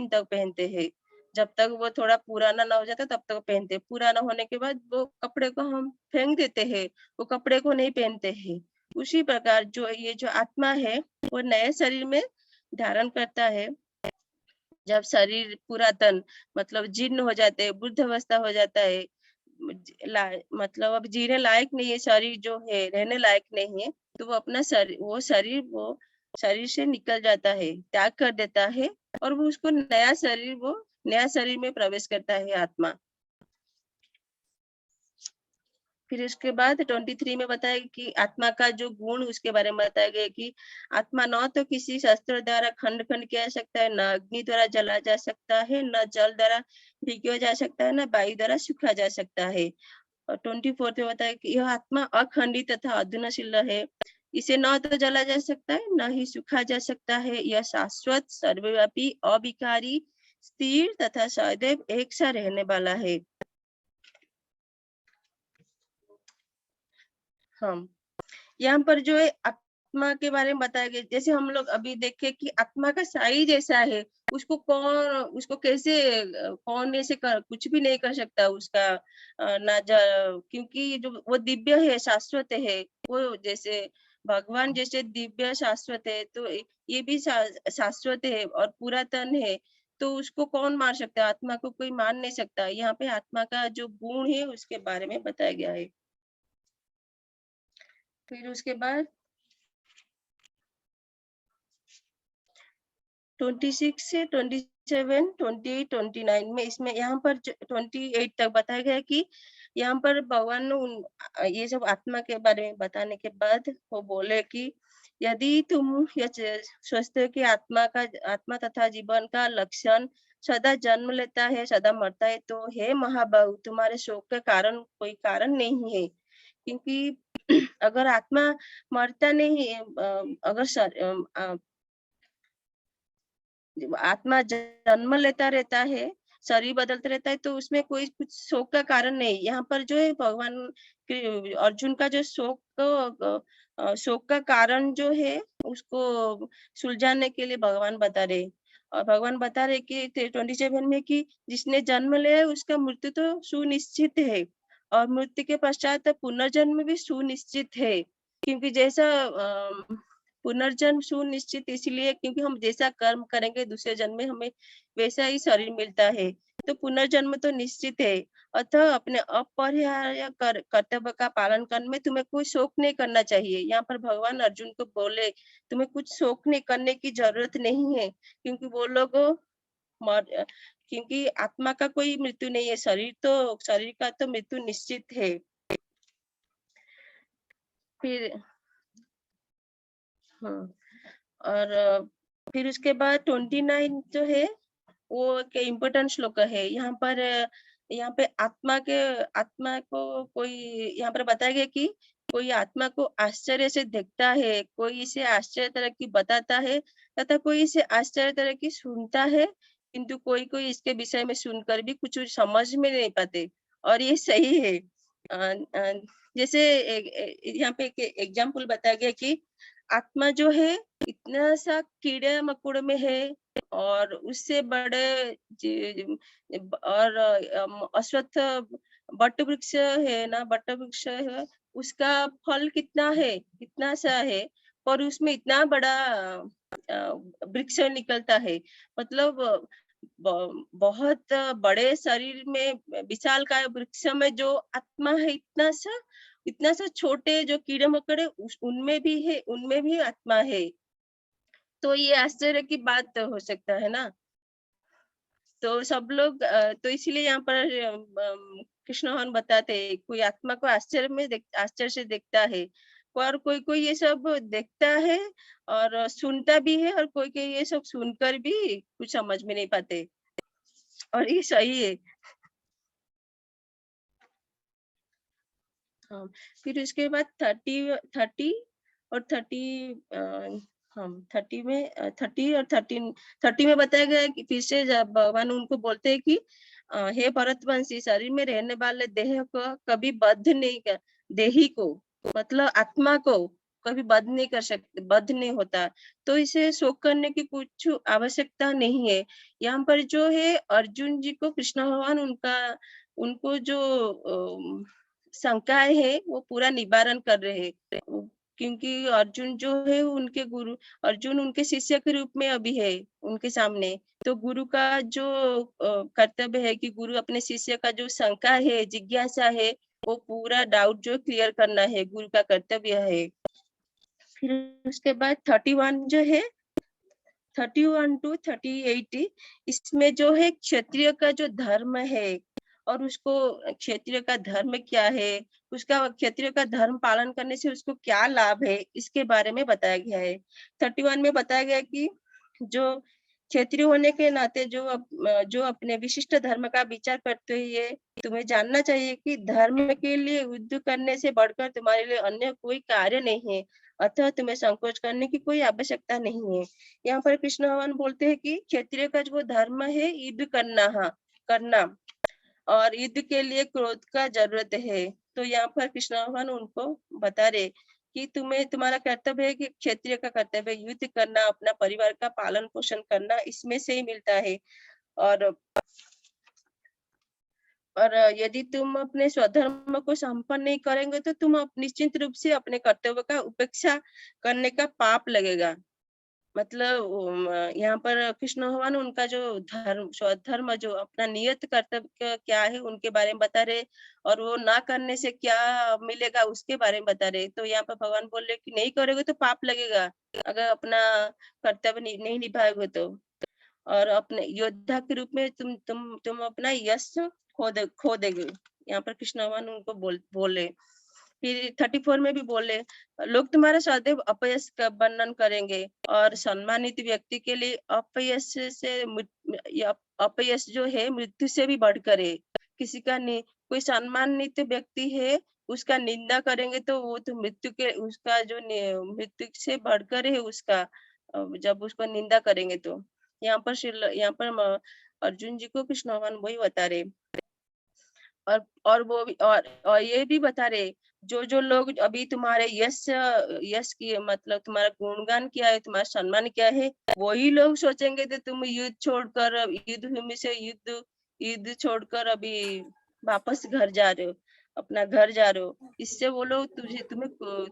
[SPEAKER 1] तक पहनते हैं? जब तक वो थोड़ा पुराना ना हो जाता तब तक पहनते हैं। पुराना होने के बाद वो कपड़े को हम फेंक देते हैं, वो कपड़े को नहीं पहनते हैं। उसी प्रकार जो आत्मा है, वो नए शरीर में धारण करता है। जब शरीर पूरा तन मतलब जीर्ण हो जाते हैं, वृद्धावस्था हो जाता है, मतलब अब जीने लायक नहीं है, शरीर जो है रहने लायक नहीं है, तो वो शरीर से निकल जाता है, त्याग कर देता है और वो नया शरीर में प्रवेश करता है आत्मा। फिर उसके बाद 23 में बताया कि आत्मा का जो गुण उसके बारे में बताया गया कि आत्मा न तो किसी शस्त्र द्वारा खंड-खंड किया जा सकता है, न अग्नि द्वारा जला जा सकता है, न जल द्वारा भिगोया जा सकता है, न वायु द्वारा सूखा जा सकता है। और 24 में बताया कि यह आत्मा अखंडित तथा अधुनाशील है। इसे न तो जला जा सकता है, न ही सूखा जा सकता है। यह शाश्वत, सर्वव्यापी, अविकारी, स्थिर तथा सदैव एक सा रहने वाला है। हम यहाँ पर जो है आत्मा के बारे में बताया गया, जैसे हम लोग अभी देखे कि आत्मा का साइज ऐसा है, उसको कैसे कौन ऐसे कुछ भी नहीं कर सकता उसका ना क्योंकि जो वो दिव्य है, शाश्वत है, वो जैसे भगवान जैसे दिव्य शाश्वत है, तो ये भी शाश्वत है और पुरातन है, तो उसको कौन मार सकता है? आत्मा को कोई मार नहीं सकता। यहाँ पे आत्मा का जो गुण है उसके बारे में बताया गया है। फिर उसके बाद 26 से 27, 28, 29 में इसमें यहाँ पर 28 तक बताया गया है कि यहाँ पर भगवान ने ये सब आत्मा के बारे में बताने के बाद वो बोले कि यदि तुम यह सोचते हो कि आत्मा तथा जीवन का लक्षण सदा जन्म लेता है, सदा मरता है, तो हे महाबाहु, तुम्हारे शोक का कारण कोई कारण नहीं है, क्योंकि अगर आत्मा मरता नहीं है, अगर आत्मा जन्म लेता रहता है, शरीर बदलता रहता है, तो उसमें कोई कुछ शोक का कारण नहीं। यहाँ पर जो है भगवान अर्जुन का जो शोक का कारण जो है उसको सुलझाने के लिए भगवान बता रहे। और भगवान बता रहे कि 27 में कि जिसने जन्म लिया है उसका मृत्यु तो सुनिश्चित है और मृत्यु के पश्चात पुनर्जन्म भी सुनिश्चित है, क्योंकि जैसा पुनर्जन्म सुनिश्चित इसलिए क्योंकि हम जैसा कर्म करेंगे दूसरे जन्म में हमें वैसा ही शरीर मिलता है, तो पुनर्जन्म तो निश्चित है। अतः अपने अपरिहार्य कर्तव्य का पालन करने में तुम्हें कोई शोक नहीं करना चाहिए। यहाँ पर भगवान अर्जुन को बोले तुम्हें कुछ शोक नहीं करने की जरूरत नहीं है, क्योंकि वो लोग मर क्योंकि आत्मा का कोई मृत्यु नहीं है, शरीर का तो मृत्यु निश्चित है। फिर हाँ, और फिर उसके बाद 29 जो है वो एक इम्पोर्टेंट श्लोक है। यहाँ पे आत्मा को कोई यहाँ पर बताया गया कि कोई आत्मा को आश्चर्य से देखता है, कोई इसे आश्चर्य तरह की बताता है तथा कोई इसे आश्चर्य तरह की सुनता है, किंतु कोई इसके विषय में सुनकर भी कुछ समझ में नहीं पाते और ये सही है। जैसे यहाँ पे एक एग्जाम्पल बताया गया कि आत्मा जो है इतना सा कीड़े मकोड़े में है और उससे बड़े और अश्वत्थ बट वृक्ष है ना, बट वृक्ष है, उसका फल कितना सा है, पर उसमें इतना बड़ा वृक्ष निकलता है। मतलब बहुत बड़े शरीर में विशालकाय वृक्ष में जो आत्मा है इतना सा छोटे जो कीड़े मकोड़े उनमें भी आत्मा है। तो ये आश्चर्य की बात हो सकता है ना। तो सब लोग तो इसीलिए यहाँ पर कृष्ण भगवान बताते हैं कोई आत्मा को आश्चर्य से देखता है और कोई कोई ये सब देखता है और सुनता भी है और कोई कोई ये सब सुनकर भी कुछ समझ में नहीं पाते और ये सही है। हाँ, फिर उसके बाद 30 और 30 हम 30 में 30 और 30 में बताया गया है कि फिर से जब भगवान उनको बोलते हैं कि हे भरतवंशी, शरीर में रहने वाले देह को कभी बद्ध नहीं कर, देही को मतलब आत्मा को कभी बद्ध नहीं कर सकते, बद्ध नहीं होता, तो इसे शोक करने की कुछ आवश्यकता नहीं है। यहाँ पर जो है अर्जुन जी को कृष्ण भगवान उनको जो शंकाएं है वो पूरा निवारण कर रहे हैं, क्योंकि अर्जुन जो है उनके गुरु, अर्जुन उनके शिष्य के रूप में अभी है उनके सामने, तो गुरु का जो कर्तव्य है कि गुरु अपने शिष्य का जो शंका है, जिज्ञासा है, वो पूरा डाउट जो क्लियर करना है, गुरु का कर्तव्य है। फिर उसके बाद 31 जो है 31 टू 38, इसमें जो है क्षत्रिय का जो धर्म है और उसको क्षत्रिय का धर्म क्या है, उसका क्षत्रिय का धर्म पालन करने से उसको क्या लाभ है, इसके बारे में बताया गया है। 31 में बताया गया कि जो क्षेत्रीय होने के नाते जो अपने विशिष्ट धर्म का विचार करते हुए तुम्हें जानना चाहिए कि धर्म के लिए युद्ध करने से बढ़कर तुम्हारे लिए अन्य कोई कार्य नहीं है, अतः तुम्हें संकोच करने की कोई आवश्यकता नहीं है। यहाँ पर कृष्ण भगवान बोलते हैं कि क्षत्रिय का जो धर्म है युद्ध करना और युद्ध के लिए क्रोध का जरूरत है। तो यहाँ पर कृष्ण भगवान उनको बता रहे कि तुम्हारा कर्तव्य है कि क्षत्रिय का कर्तव्य युद्ध करना, अपना परिवार का पालन पोषण करना, इसमें से ही मिलता है। और यदि तुम अपने स्वधर्म को संपन्न नहीं करेंगे तो तुम निश्चित रूप से अपने कर्तव्य का उपेक्षा करने का पाप लगेगा। मतलब यहाँ पर कृष्ण भगवान उनका जो स्वधर्म जो अपना नियत कर्तव्य क्या है उनके बारे में बता रहे, और वो ना करने से क्या मिलेगा उसके बारे में बता रहे। तो यहाँ पर भगवान बोल रहे कि नहीं करोगे तो पाप लगेगा, अगर अपना कर्तव्य नहीं निभाओगे तो, और अपने योद्धा के रूप में तुम अपना यश खो देगे। यहाँ पर कृष्ण भगवान उनको बोले। फिर 34 में भी बोले, लोग तुम्हारा सदैव अपयश का वर्णन करेंगे और सम्मानित व्यक्ति के लिए अपयश जो है मृत्यु से भी बढ़कर है। किसी का कोई सम्मानित व्यक्ति है उसका निंदा करेंगे तो वो तो उसका जो मृत्यु से बढ़कर है उसका, जब उसको निंदा करेंगे तो। यहाँ पर अर्जुन जी को कृष्ण भगवान वही बता रहे। और वो भी और ये भी बता रहे, जो लोग अभी तुम्हारे यश की मतलब तुम्हारा गुणगान किया है, तुम्हारा सम्मान किया है, वही लोग सोचेंगे कि तुम युद्ध भूमि से युद्ध छोड़कर अभी वापस घर जा रहे हो, अपना घर जा रहे हो, इससे वो लोग तुम्हें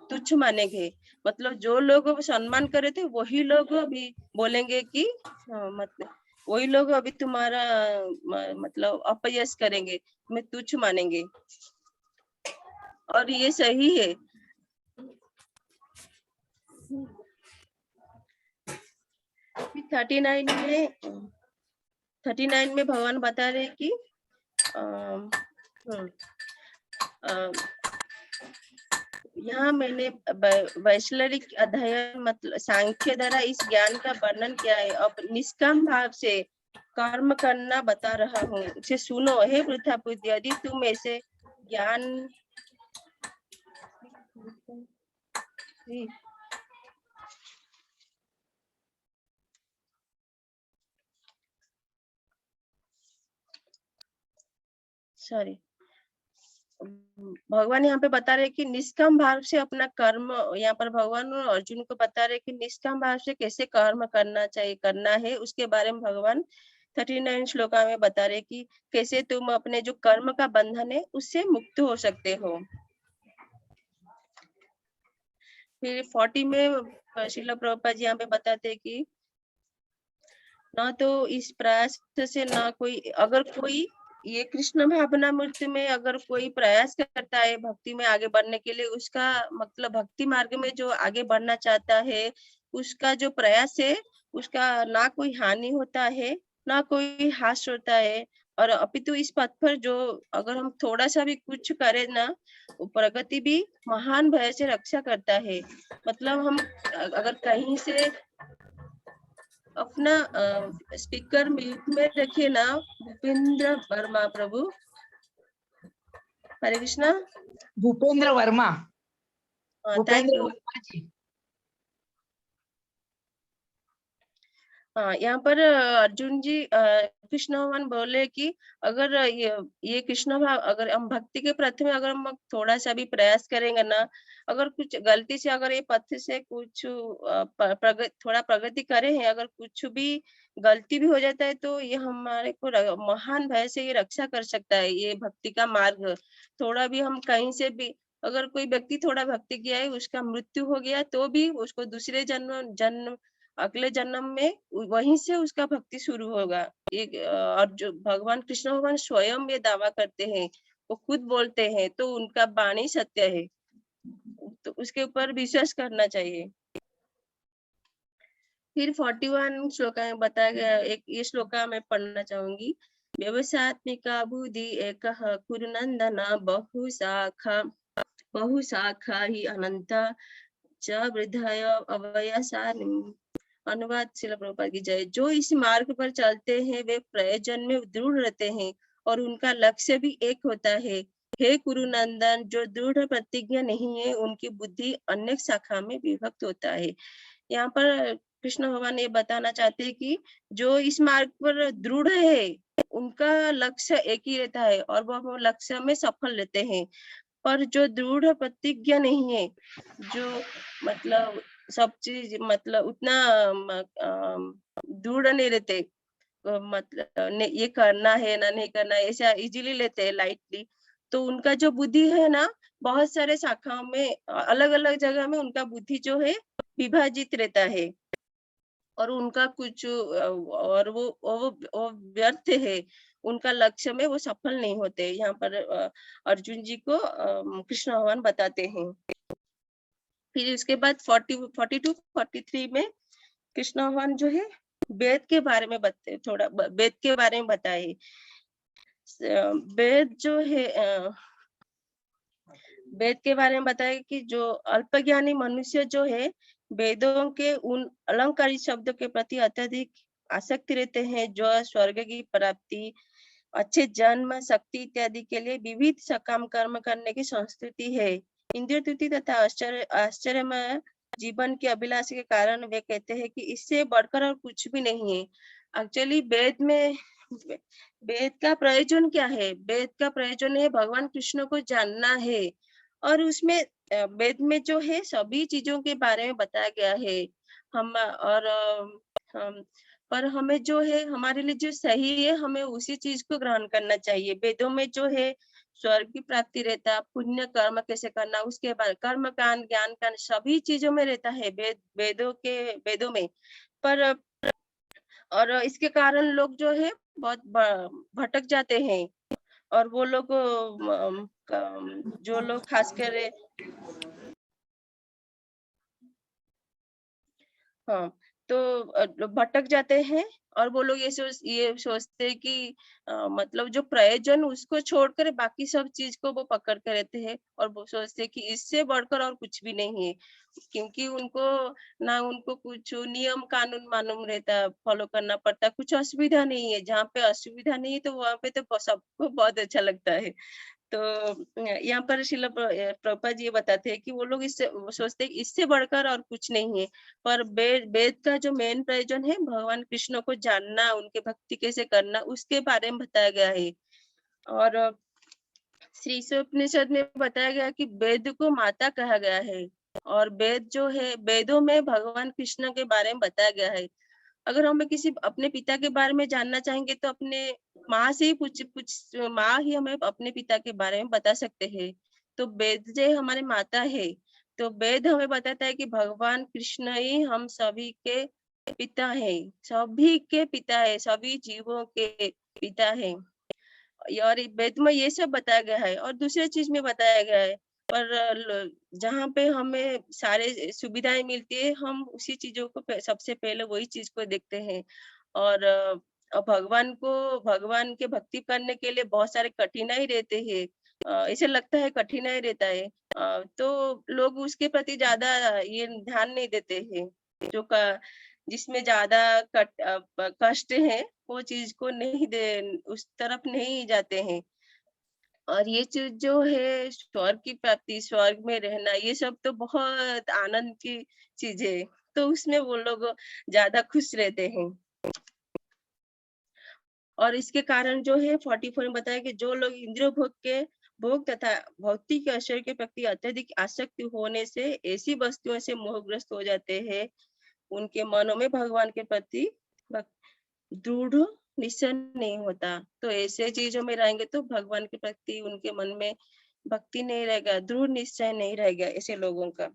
[SPEAKER 1] तुच्छ मानेंगे। मतलब जो लोग सम्मान करे थे वही लोग अभी बोलेंगे कि मतलब वही लोग अभी तुम्हारा मतलब अपयश करेंगे, तुम्हें तुच्छ मानेंगे, और ये सही है। फिर 39 में भगवान बता रहे कि यहाँ मैंने वैश्विक अध्ययन मतलब सांख्य द्वारा इस ज्ञान का वर्णन किया है। अब निष्काम भाव से कर्म करना बता रहा हूँ, उसे सुनो हे वृद्धापुत्र, यदि तुम ऐसे ज्ञान सॉरी भगवान यहाँ पे बता रहे कि निष्काम भाव से अपना कर्म, यहाँ पर भगवान अर्जुन को बता रहे कि निष्काम भाव से कैसे कर्म करना है, उसके बारे में भगवान 39 श्लोका में बता रहे कि कैसे तुम अपने जो कर्म का बंधन है उससे मुक्त हो सकते हो। फिर 40 में श्रील प्रभुपाद जी यहाँ पे बताते हैं कि न तो इस प्रयास से न कोई, अगर कोई ये कृष्ण भावना मूर्ति में अगर कोई प्रयास करता है भक्ति में आगे बढ़ने के लिए, उसका मतलब भक्ति मार्ग में जो आगे बढ़ना चाहता है उसका जो प्रयास है उसका ना कोई हानि होता है ना कोई हास होता है, और अपितु इस पथ पर जो अगर हम थोड़ा सा भी कुछ करें ना, प्रगति भी महान भय से रक्षा करता है। मतलब हम अगर कहीं से अपना स्पीकर म्यूट में रखिए ना, भूपेंद्र वर्मा प्रभु, हरे कृष्णा।
[SPEAKER 3] Bhupendra Verma,
[SPEAKER 1] thank you.
[SPEAKER 3] जी।
[SPEAKER 1] हाँ, यहाँ पर अर्जुन जी कृष्ण भगवान बोले कि अगर ये कृष्ण भाव अगर हम भक्ति के प्रति में अगर हम थोड़ा-सा भी प्रयास करेंगे ना, अगर कुछ गलती से अगर ये पथ से कुछ थोड़ा प्रगति करे हैं, अगर कुछ भी गलती भी हो जाता है तो ये हमारे को महान भय से ये रक्षा कर सकता है, ये भक्ति का मार्ग। थोड़ा भी हम कहीं से भी अगर कोई व्यक्ति थोड़ा भक्ति किया है, उसका मृत्यु हो गया तो भी उसको दूसरे जन्म जन्म अगले जन्म में वहीं से उसका भक्ति शुरू होगा। एक और जो भगवान कृष्ण भगवान स्वयं ये दावा करते हैं, वो खुद बोलते हैं, तो उनका वाणी सत्य है। तो उसके ऊपर विश्वास करना चाहिए। फिर 41 श्लोका में बताया गया एक ये श्लोका मैं पढ़ना चाहूँगी। व्यवसात्मिका बुद्धि एकः कुरुनन्दन बहुशाखा हि अनन्ता च वृद्धय अवयसानिम्। अनुवाद श्रील प्रभुपाद की जय। जो इस मार्ग पर चलते हैं वे प्रयोजन में दृढ़ रहते हैं और उनका लक्ष्य भी एक होता है। हे कुरुनंदन, जो दृढ़ प्रतिज्ञा नहीं है उनकी बुद्धि अनेक शाखा में विभक्त होता है। यहाँ पर कृष्ण भगवान ये बताना चाहते हैं कि जो इस मार्ग पर दृढ़ है उनका लक्ष्य एक ही रहता है और वह लक्ष्य में सफल रहते हैं। पर जो दृढ़ प्रतिज्ञा नहीं है, जो मतलब सब चीज मतलब उतना दृढ़ नहीं रहते, मतलब ये करना है ना नहीं करना है, ऐसा इजीली लेते हैं लाइटली। तो उनका जो बुद्धि है ना, बहुत सारे शाखाओं में अलग अलग जगह में उनका बुद्धि जो है विभाजित रहता है और उनका कुछ और वो व्यर्थ है, उनका लक्ष्य में वो सफल नहीं होते। यहाँ पर अर्जुन जी को कृष्ण भगवान बताते हैं। फिर उसके बाद 42 43 में कृष्ण भगवान जो है वेद के बारे में थोड़ा वेद के बारे में बताए। वेद जो है वेद के बारे में बताया कि जो अल्पज्ञानी मनुष्य जो है वेदों के उन अलंकारिक शब्दों के प्रति अत्यधिक आसक्ति रहते हैं, जो स्वर्ग की प्राप्ति, अच्छे जन्म, शक्ति इत्यादि के लिए विविध सकाम कर्म करने की संस्कृति है। इंद्रिय तृप्ति तथा आश्चर्यमय जीवन की अभिलाषा के कारण वे कहते हैं कि इससे बढ़कर और कुछ भी नहीं है। एक्चुअली वेद का प्रयोजन क्या है? वेद का प्रयोजन है भगवान कृष्ण को जानना है और उसमें वेद में जो है सभी चीजों के बारे में बताया गया है। हम और हम पर हमें जो है हमारे लिए जो सही है हमें उसी चीज को ग्रहण करना चाहिए। वेदों में जो है स्वर्ग की प्राप्ति रहता, पुण्य कर्म कैसे करना, उसके बाद कर्म कांड, ज्ञान कांड सभी चीजों में रहता है वेदों में। पर और इसके कारण लोग जो है बहुत भटक जाते हैं और वो लोग जो लोग खासकर हाँ, तो भटक जाते हैं और वो लोग ये सोचते हैं कि मतलब जो प्रयोजन उसको छोड़कर बाकी सब चीज को वो पकड़ के रहते हैं और वो सोचते हैं कि इससे बढ़कर और कुछ भी नहीं है, क्योंकि उनको ना उनको कुछ नियम कानून मालूम रहता, फॉलो करना पड़ता, कुछ असुविधा नहीं है। जहाँ पे असुविधा नहीं है तो वहाँ पे तो सबको बहुत अच्छा लगता है। तो यहाँ पर प्रभुपाद जी ये बताते हैं कि वो लोग इससे वो सोचते हैं कि इससे बढ़कर और कुछ नहीं है। पर वेद का जो मेन प्रयोजन है भगवान कृष्ण को जानना, उनके भक्ति कैसे करना, उसके बारे में बताया गया है। और श्री उपनिषद में बताया गया कि वेद को माता कहा गया है और वेद जो है वेदों में भगवान कृष्ण के बारे में बताया गया है। अगर हमें किसी अपने पिता के बारे में जानना चाहेंगे तो अपने माँ से ही पूछ माँ ही हमें अपने पिता के बारे में बता सकते हैं। तो वेद जो हमारे माता है, तो वेद हमें बताता है कि भगवान कृष्ण ही हम सभी के पिता है, सभी के पिता है, सभी जीवों के पिता है। और वेद में ये सब बताया गया है और दूसरे चीज में बताया गया है। पर जहाँ पे हमें सारे सुविधाएं मिलती है हम उसी चीजों को सबसे पहले वही चीज को देखते हैं और भगवान के भक्ति करने के लिए बहुत सारे कठिनाई रहते हैं। ऐसे लगता है कठिनाई रहता है, तो लोग उसके प्रति ज्यादा ये ध्यान नहीं देते हैं। जो जिसमें ज्यादा कष्ट है वो चीज को नहीं दे उस तरफ नहीं जाते हैं। और ये चीज जो है स्वर्ग की प्राप्ति, स्वर्ग में रहना, ये सब तो बहुत आनंद की चीज है, तो उसमें वो लोग ज्यादा खुश रहते हैं। और इसके कारण जो है 44 में बताया कि जो लोग इंद्रिय भोग तथा भौतिक ऐश्वर्य के प्रति अत्यधिक आसक्ति होने से ऐसी वस्तुओं से मोहग्रस्त हो जाते हैं, उनके मनों में भगवान के प्रति दृढ़ निश्चय नहीं होता। तो ऐसे चीजों में रहेंगे तो भगवान के प्रति उनके मन में भक्ति नहीं रहेगा, दृढ़ निश्चय नहीं रहेगा ऐसे लोगों का।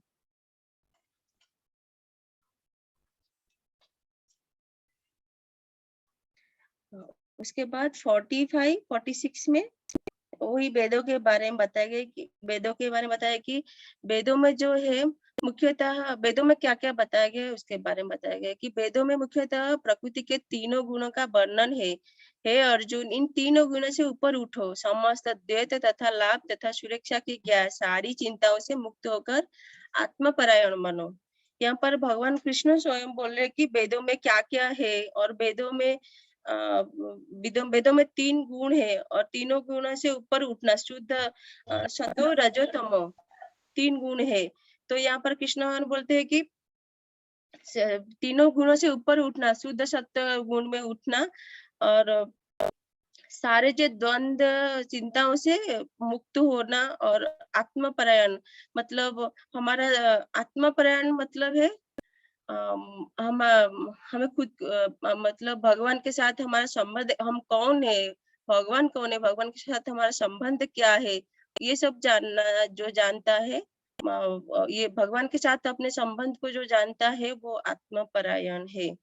[SPEAKER 1] उसके बाद 45, 46 में वही वेदों के बारे में बताया गया कि वेदों के बारे में बताया कि वेदों में जो है मुख्यतः वेदों में क्या-क्या बताया गया है उसके बारे में बताया गया है कि वेदों में मुख्यतः प्रकृति के तीनों गुणों का वर्णन है। हे अर्जुन, इन तीनों गुणों से ऊपर उठो, समस्त द्वैत तथा लाभ तथा सुरक्षा की सारी चिंताओं से मुक्त होकर आत्मपरायण बनो। यहाँ पर भगवान कृष्ण स्वयं बोल रहे कि वेदों में क्या-क्या है और वेदों में वेदों में 3 गुण है और तीनों गुणों से ऊपर उठना शुद्ध सतो रजो तमो 3 गुण है। तो यहाँ पर कृष्ण भगवान बोलते हैं कि तीनों गुणों से ऊपर उठना, शुद्ध सत्व गुण में उठना और सारे जो द्वंद्व चिंताओं से मुक्त होना और आत्मपरायण मतलब हमारा आत्मपरायण मतलब है हम हमें खुद मतलब भगवान के साथ हमारा संबंध हम कौन है, भगवान कौन है, भगवान के साथ हमारा संबंध क्या है, ये सब जानना जो जानता है ये भगवान के साथ अपने संबंध को जो जानता है वो आत्मपरायण है।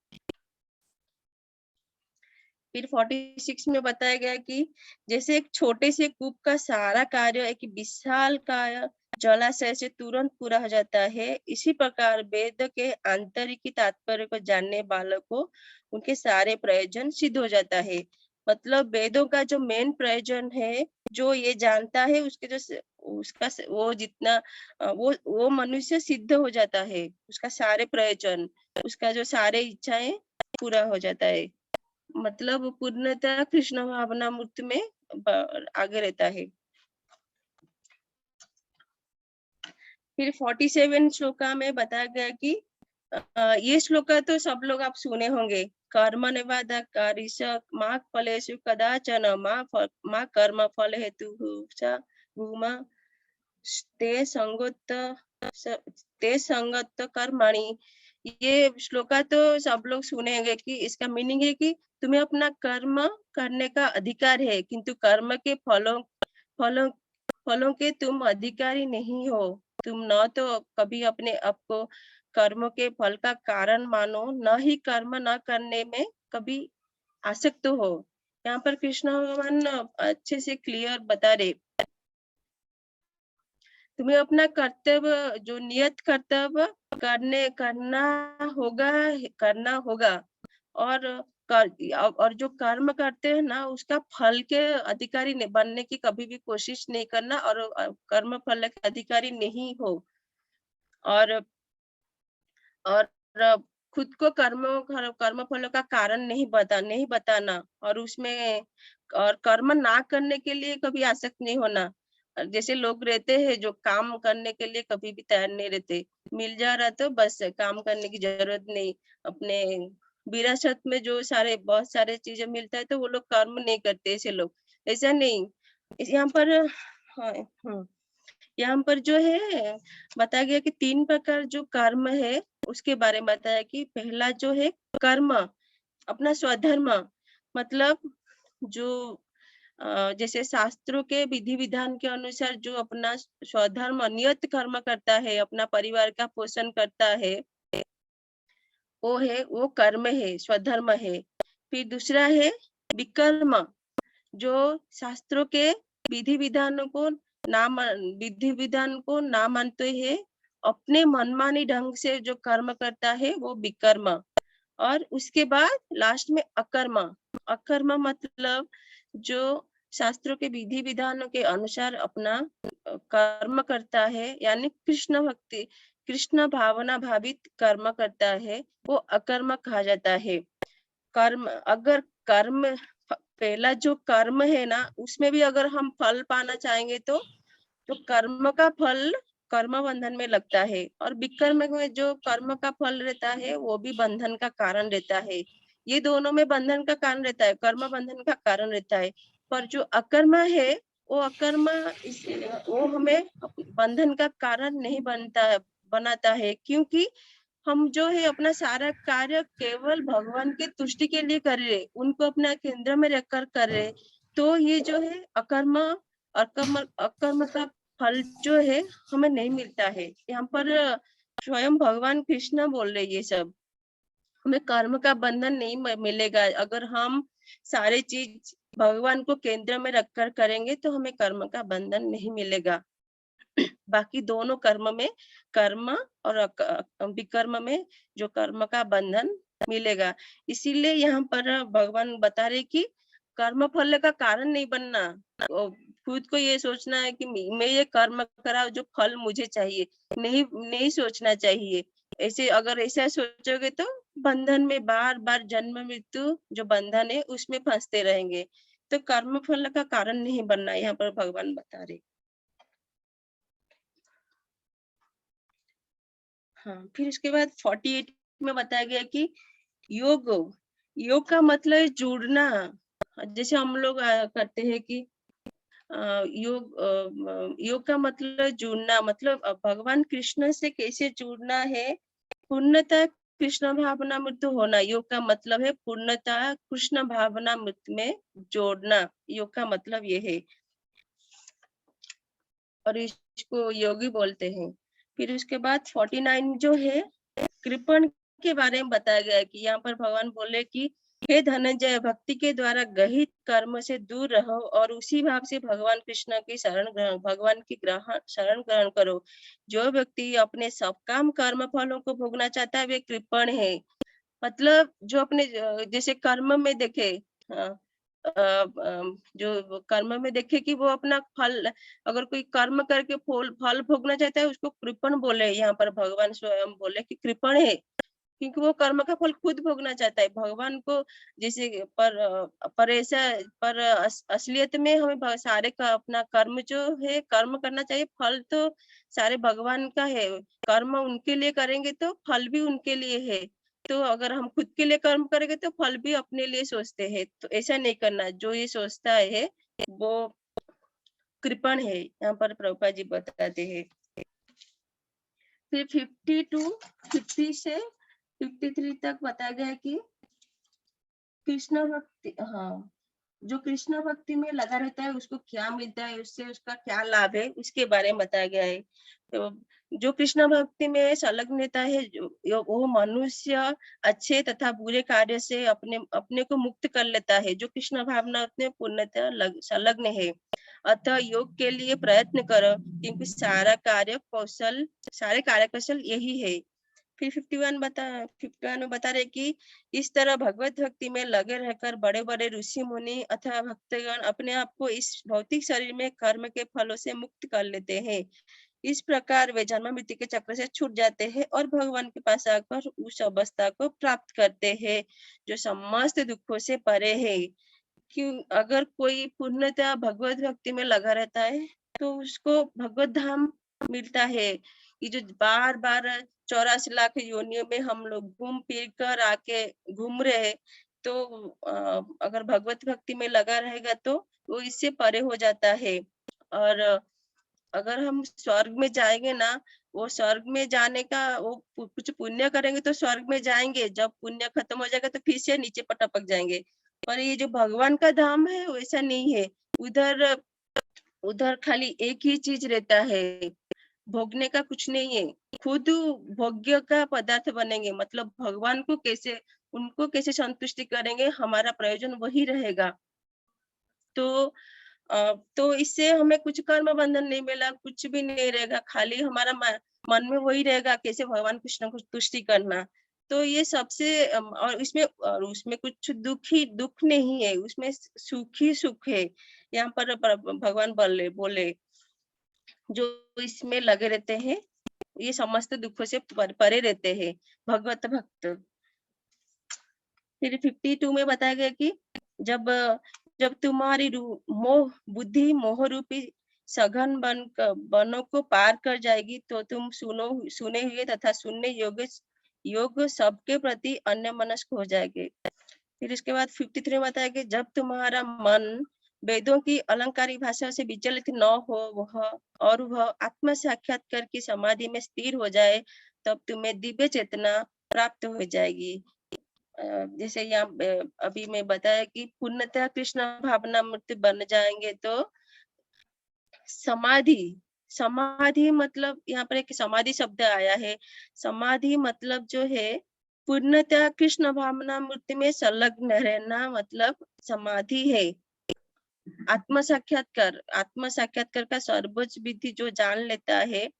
[SPEAKER 1] फिर 46 में बताया गया कि जैसे एक छोटे से कूप का सारा कार्य एक विशाल का जलाशय से तुरंत पूरा हो जाता है, इसी प्रकार वेद के आंतरिक तात्पर्य को जानने वालों को उनके सारे प्रयोजन सिद्ध हो जाता है। मतलब वेदों का जो मेन प्रयोजन है, जो ये जानता है उसके जो उसका वो जितना वो मनुष्य सिद्ध हो जाता है, उसका सारे प्रयोजन, उसका जो सारे इच्छाएं पूरा हो जाता है। मतलब पूर्णतः कृष्ण भावना मूर्ति में आगे रहता है। फिर 47 श्लोका में बताया गया कि ये श्लोका तो सब लोग आप सुने होंगे। कर्म निवादा कारिष मा फलेषु कदाचन मा कर्म फल हेतु भूमा ते संगत कर्मणि। ये श्लोका तो सब लोग सुने होंगे कि इसका मीनिंग है कि तुम्हें अपना कर्म करने का अधिकार है, किंतु कर्म के फलों फलों के तुम अधिकारी नहीं हो। तुम न तो कभी अपने आप को कर्म के फल का कारण मानो, न ही कर्म न करने में कभी आसक्त हो। यहाँ पर कृष्ण भगवान अच्छे से क्लियर बता रहे, तुम्हें अपना कर्तव्य जो नियत कर्तव्य करना होगा और और जो कर्म करते हैं ना उसका फल के अधिकारी बनने की कभी भी कोशिश नहीं करना और कर्म फल के अधिकारी नहीं हो और और खुद को कर्म फलों का कारण नहीं बताना और उसमें और कर्म ना करने के लिए कभी आसक्त नहीं होना। जैसे लोग रहते हैं जो काम करने के लिए कभी भी तैयार नहीं रहते, मिल जा रहा तो बस काम करने की जरूरत नहीं। अपने विरासत में जो सारे बहुत सारे चीजें मिलता है तो वो लोग कर्म नहीं करते, ऐसे लोग ऐसा नहीं। यहाँ पर हाँ, यहाँ पर जो है बताया गया कि 3 प्रकार जो कर्म है उसके बारे में बताया कि पहला जो है कर्म अपना स्वधर्म मतलब जो जैसे शास्त्रों के विधि विधान के अनुसार जो अपना स्वधर्म नियत कर्म करता है, अपना परिवार का पोषण करता है, वो कर्म है, स्वधर्म है। फिर दूसरा है विकर्म जो शास्त्रों के विधि विधानों को विधि विधान को ना मानते हैं, अपने मनमानी ढंग से जो कर्म करता है वो विकर्म। और उसके बाद लास्ट में अकर्म। अकर्म मतलब जो शास्त्रों के विधि विधानों के अनुसार अपना कर्म करता है, यानी कृष्ण भावना भावित कर्म करता है, वो अकर्म कहा जाता है। कर्म अगर कर्म पहला जो कर्म है ना उसमें भी अगर हम फल पाना चाहेंगे तो कर्म का फल कर्म बंधन में लगता है और विकर्म में जो कर्म का फल रहता है वो भी बंधन का कारण रहता है। ये दोनों में बंधन का कारण रहता है, कर्म बंधन का कारण रहता है। पर जो अकर्मा है, वो अकर्मा वो हमें बंधन का कारण नहीं बनाता है, क्योंकि हम जो है अपना सारा कार्य केवल भगवान के तुष्टि के लिए कर रहे, उनको अपना केंद्र में रखकर कर रहे। तो ये जो है अकर्म अकर्म अकर्म का फल जो है हमें नहीं मिलता है। यहाँ पर स्वयं भगवान कृष्ण बोल रहे ये सब, हमें कर्म का बंधन नहीं मिलेगा। अगर हम सारे चीज भगवान को केंद्र में रखकर करेंगे तो हमें कर्म का बंधन नहीं मिलेगा। बाकी दोनों कर्म में, कर्म और विकर्म में जो कर्म का बंधन मिलेगा। इसीलिए यहाँ पर भगवान बता रहे कि कर्म फल का कारण नहीं बनना। खुद को ये सोचना है कि मैं ये कर्म करा जो फल मुझे चाहिए, नहीं नहीं सोचना चाहिए। ऐसे अगर ऐसा सोचोगे तो बंधन में बार बार जन्म मृत्यु जो बंधन है उसमें फंसते रहेंगे। तो कर्म फल का कारण नहीं बनना, यहाँ पर भगवान बता रहे। हाँ, फिर उसके बाद 48 में बताया गया कि योग योग का मतलब है जुड़ना। जैसे हम लोग करते हैं कि योग का मतलब है जुड़ना, मतलब भगवान कृष्ण से कैसे जुड़ना है। पूर्णतः कृष्ण भावना मृत्यु होना, योग का मतलब है पूर्णतः कृष्ण भावना मृत्यु में जोड़ना, योग का मतलब ये है। और इसको योगी बोलते हैं। फिर उसके बाद 49 जो है कृपण के बारे में बताया गया है कि यहाँ पर भगवान बोले कि हे धनंजय, भक्ति के द्वारा गहित कर्म से दूर रहो और उसी भाव से भगवान कृष्ण की भगवान की शरण ग्रहण करो। जो व्यक्ति अपने सब काम कर्म फलों को भोगना चाहता है वे कृपण है। मतलब जो अपने जैसे कर्म में देखे, जो कर्म में देखे कि वो अपना फल, अगर कोई कर्म करके फल भोगना चाहता है उसको कृपण बोले। यहाँ पर भगवान स्वयं बोले कि कृपण है, क्योंकि वो कर्म का फल खुद भोगना चाहता है। भगवान को जैसे पर ऐसा पर असलियत में हमें सारे का अपना कर्म जो है कर्म करना चाहिए, फल तो सारे भगवान का है। कर्म उनके लिए करेंगे तो फल भी उनके लिए है। तो अगर हम खुद के लिए कर्म करेंगे तो फल भी अपने लिए सोचते हैं, तो ऐसा नहीं करना। जो ये सोचता है वो कृपण है, यहाँ पर प्रभुपाद जी बताते हैं। फिर 50 से 53 तक बताया गया है कि कृष्ण भक्ति, हाँ, जो कृष्ण भक्ति में लगा रहता है उसको क्या मिलता है, उससे उसका क्या लाभ है, उसके बारे में बताया गया है। तो जो कृष्ण भक्ति में संलग्न रहता है वो मनुष्य अच्छे तथा बुरे कार्य से अपने अपने को मुक्त कर लेता है। जो कृष्ण भावना अपने पूर्णतः संलग्न है। अतः योग के लिए प्रयत्न करो, क्योंकि सारे कार्य कौशल यही है। फिर 51 में बता रहे कि इस तरह भगवत भक्ति में लगे रहकर बड़े बड़े ऋषि मुनि अथवा भक्तगण अपने आप को इस भौतिक शरीर में कर्म के फलों से मुक्त कर लेते हैं। इस प्रकार वे जन्म मृत्यु के चक्र से छूट जाते हैं और भगवान के पास आकर उस अवस्था को प्राप्त करते हैं जो समस्त दुखों से परे है। क्यों, अगर कोई पूर्णतः भगवत भक्ति में लगा रहता है तो उसको भगवत धाम मिलता है। ये जो बार बार 84 लाख योनियों में हम लोग घूम फिर कर आके घूम रहे हैं, तो अगर भगवत भक्ति में लगा रहेगा तो वो इससे परे हो जाता है। और अगर हम स्वर्ग में जाएंगे ना, वो स्वर्ग में जाने का वो कुछ पुण्य करेंगे तो स्वर्ग में जाएंगे, जब पुण्य खत्म हो जाएगा तो फिर से नीचे टपक जाएंगे। पर ये जो भगवान का धाम है वैसा नहीं है। उधर उधर खाली एक ही चीज रहता है, भोगने का कुछ नहीं है। खुद भोग्य का पदार्थ बनेंगे, मतलब भगवान को कैसे, उनको कैसे संतुष्टि करेंगे, हमारा प्रयोजन वही रहेगा। तो तो इससे हमें कुछ कर्म बंधन नहीं मिला, कुछ भी नहीं रहेगा, खाली हमारा मन में वही रहेगा कैसे भगवान कृष्ण को तुष्टि करना। तो ये सबसे और उसमें कुछ दुख नहीं है, उसमें सुख ही सुख है। यहाँ पर भगवान बोले जो इसमें लगे रहते हैं ये समस्त दुखों से परे रहते हैं, भगवत भक्त। फिर 52 में बताया गया कि जब जब तुम्हारी बुद्धि मोह रूपी सघन बनों को पार कर जाएगी तो तुम सुने हुए तथा सुनने योग्य योग सबके प्रति अन्यमनस्क हो जाएंगे। फिर इसके बाद 53 में बताया कि जब तुम्हारा मन वेदों की अलंकारी भाषा से विचलित न हो वह आत्म साक्षात्कार की समाधि में स्थिर हो जाए, तब तुम्हें दिव्य चेतना प्राप्त हो जाएगी। जैसे यहाँ अभी मैं बताया कि पूर्णतः कृष्ण भावना मूर्ति बन जाएंगे तो समाधि समाधि मतलब यहाँ पर एक समाधि शब्द आया है। समाधि मतलब जो है पूर्णतः कृष्ण भावना मूर्ति में संलग्न रहना मतलब समाधि है। आत्म साक्षात्कार का सर्वोच्च विधि जो जान लेता है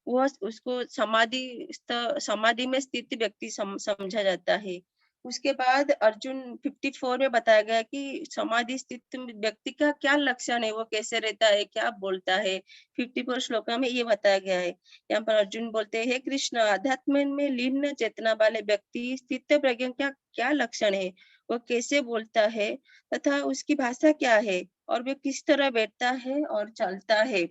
[SPEAKER 1] वह उसको समाधि में स्थित व्यक्ति समझा जाता है। उसके बाद अर्जुन 54 में बताया गया कि समाधि स्थित व्यक्ति का क्या लक्षण है, वो कैसे रहता है, क्या बोलता है। 54 श्लोक में ये बताया गया है। यहाँ पर अर्जुन बोलते हैं, कृष्ण आध्यात्म में लीन चेतना वाले व्यक्ति स्थित प्रज्ञ का क्या लक्षण है, वो कैसे बोलता है तथा उसकी भाषा क्या है और वो किस तरह बैठता है और चलता है।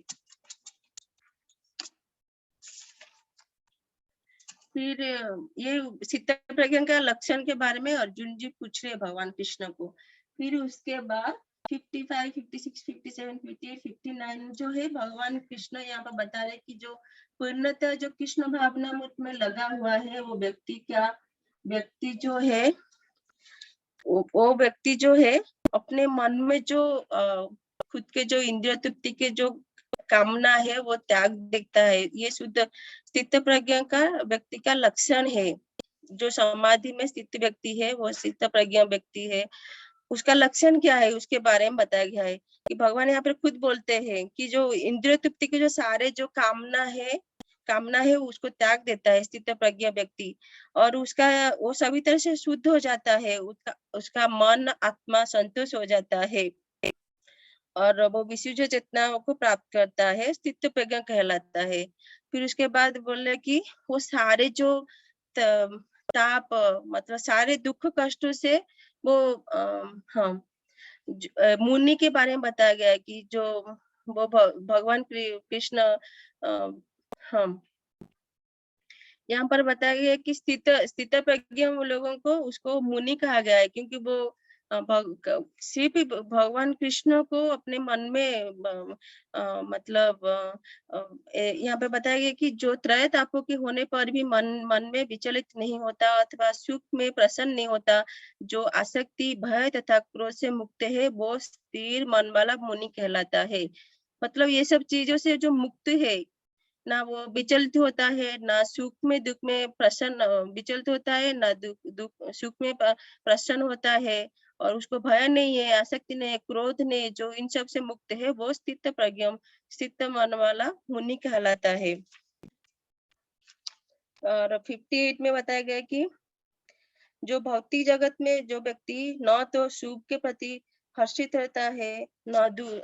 [SPEAKER 1] फिर ये स्थित प्रज्ञ का लक्षण के बारे में अर्जुन जी पूछ रहे भगवान कृष्ण को। फिर उसके बाद 55, 56, 57, 58, 59 जो है भगवान कृष्ण यहाँ पर बता रहे कि जो पूर्णतः जो कृष्ण भावना में लगा हुआ है वो व्यक्ति जो है अपने मन में जो खुद के जो इंद्रिय तृप्ति के जो कामना है वो त्याग देखता है। ये शुद्ध स्थित प्रज्ञ का व्यक्ति का लक्षण है। जो समाधि में स्थित व्यक्ति है वो स्थित प्रज्ञ व्यक्ति है। उसका लक्षण क्या है उसके बारे में बताया गया है कि भगवान यहाँ पर खुद बोलते हैं कि जो इंद्रिय तृप्ति के जो सारे जो कामना है उसको त्याग देता है स्थित प्रज्ञ व्यक्ति, और उसका वो सभी तरह से शुद्ध हो जाता है। उसका मन आत्मा संतोष हो जाता है और वो विशुद्ध चेतना को प्राप्त करता है, स्थित प्रज्ञ कहलाता है। फिर उसके बाद बोले कि वो सारे जो ताप मतलब सारे दुख कष्टों से वो मुनि के बारे में बताया गया है कि जो वो भगवान कृष्ण हम यहाँ पर बताया गया है कि स्थित प्रज्ञ लोगों को उसको मुनि कहा गया है क्योंकि वो सिर्फ भगवान कृष्ण को अपने मन में मतलब यहाँ पे बताया गया कि जो त्रय तापों के होने पर भी मन में विचलित नहीं होता अथवा सुख में प्रसन्न नहीं होता, जो आसक्ति भय तथा क्रोध से मुक्त है वो स्थिर मन वाला मुनि कहलाता है। मतलब ये सब चीजों से जो मुक्त है, ना वो विचलित होता है, ना सुख में दुख में प्रसन्न विचलित होता है, ना दुख सुख में प्रसन्न होता है, और उसको भय नहीं है, आसक्ति नहीं है, क्रोध नहीं, जो इन सब से मुक्त है वो स्थित प्रज्ञ स्थित मन वाला मुनि कहलाता है। और 58 में बताया गया कि जो भौतिक जगत में जो व्यक्ति न तो शुभ के प्रति हर्षित रहता है, न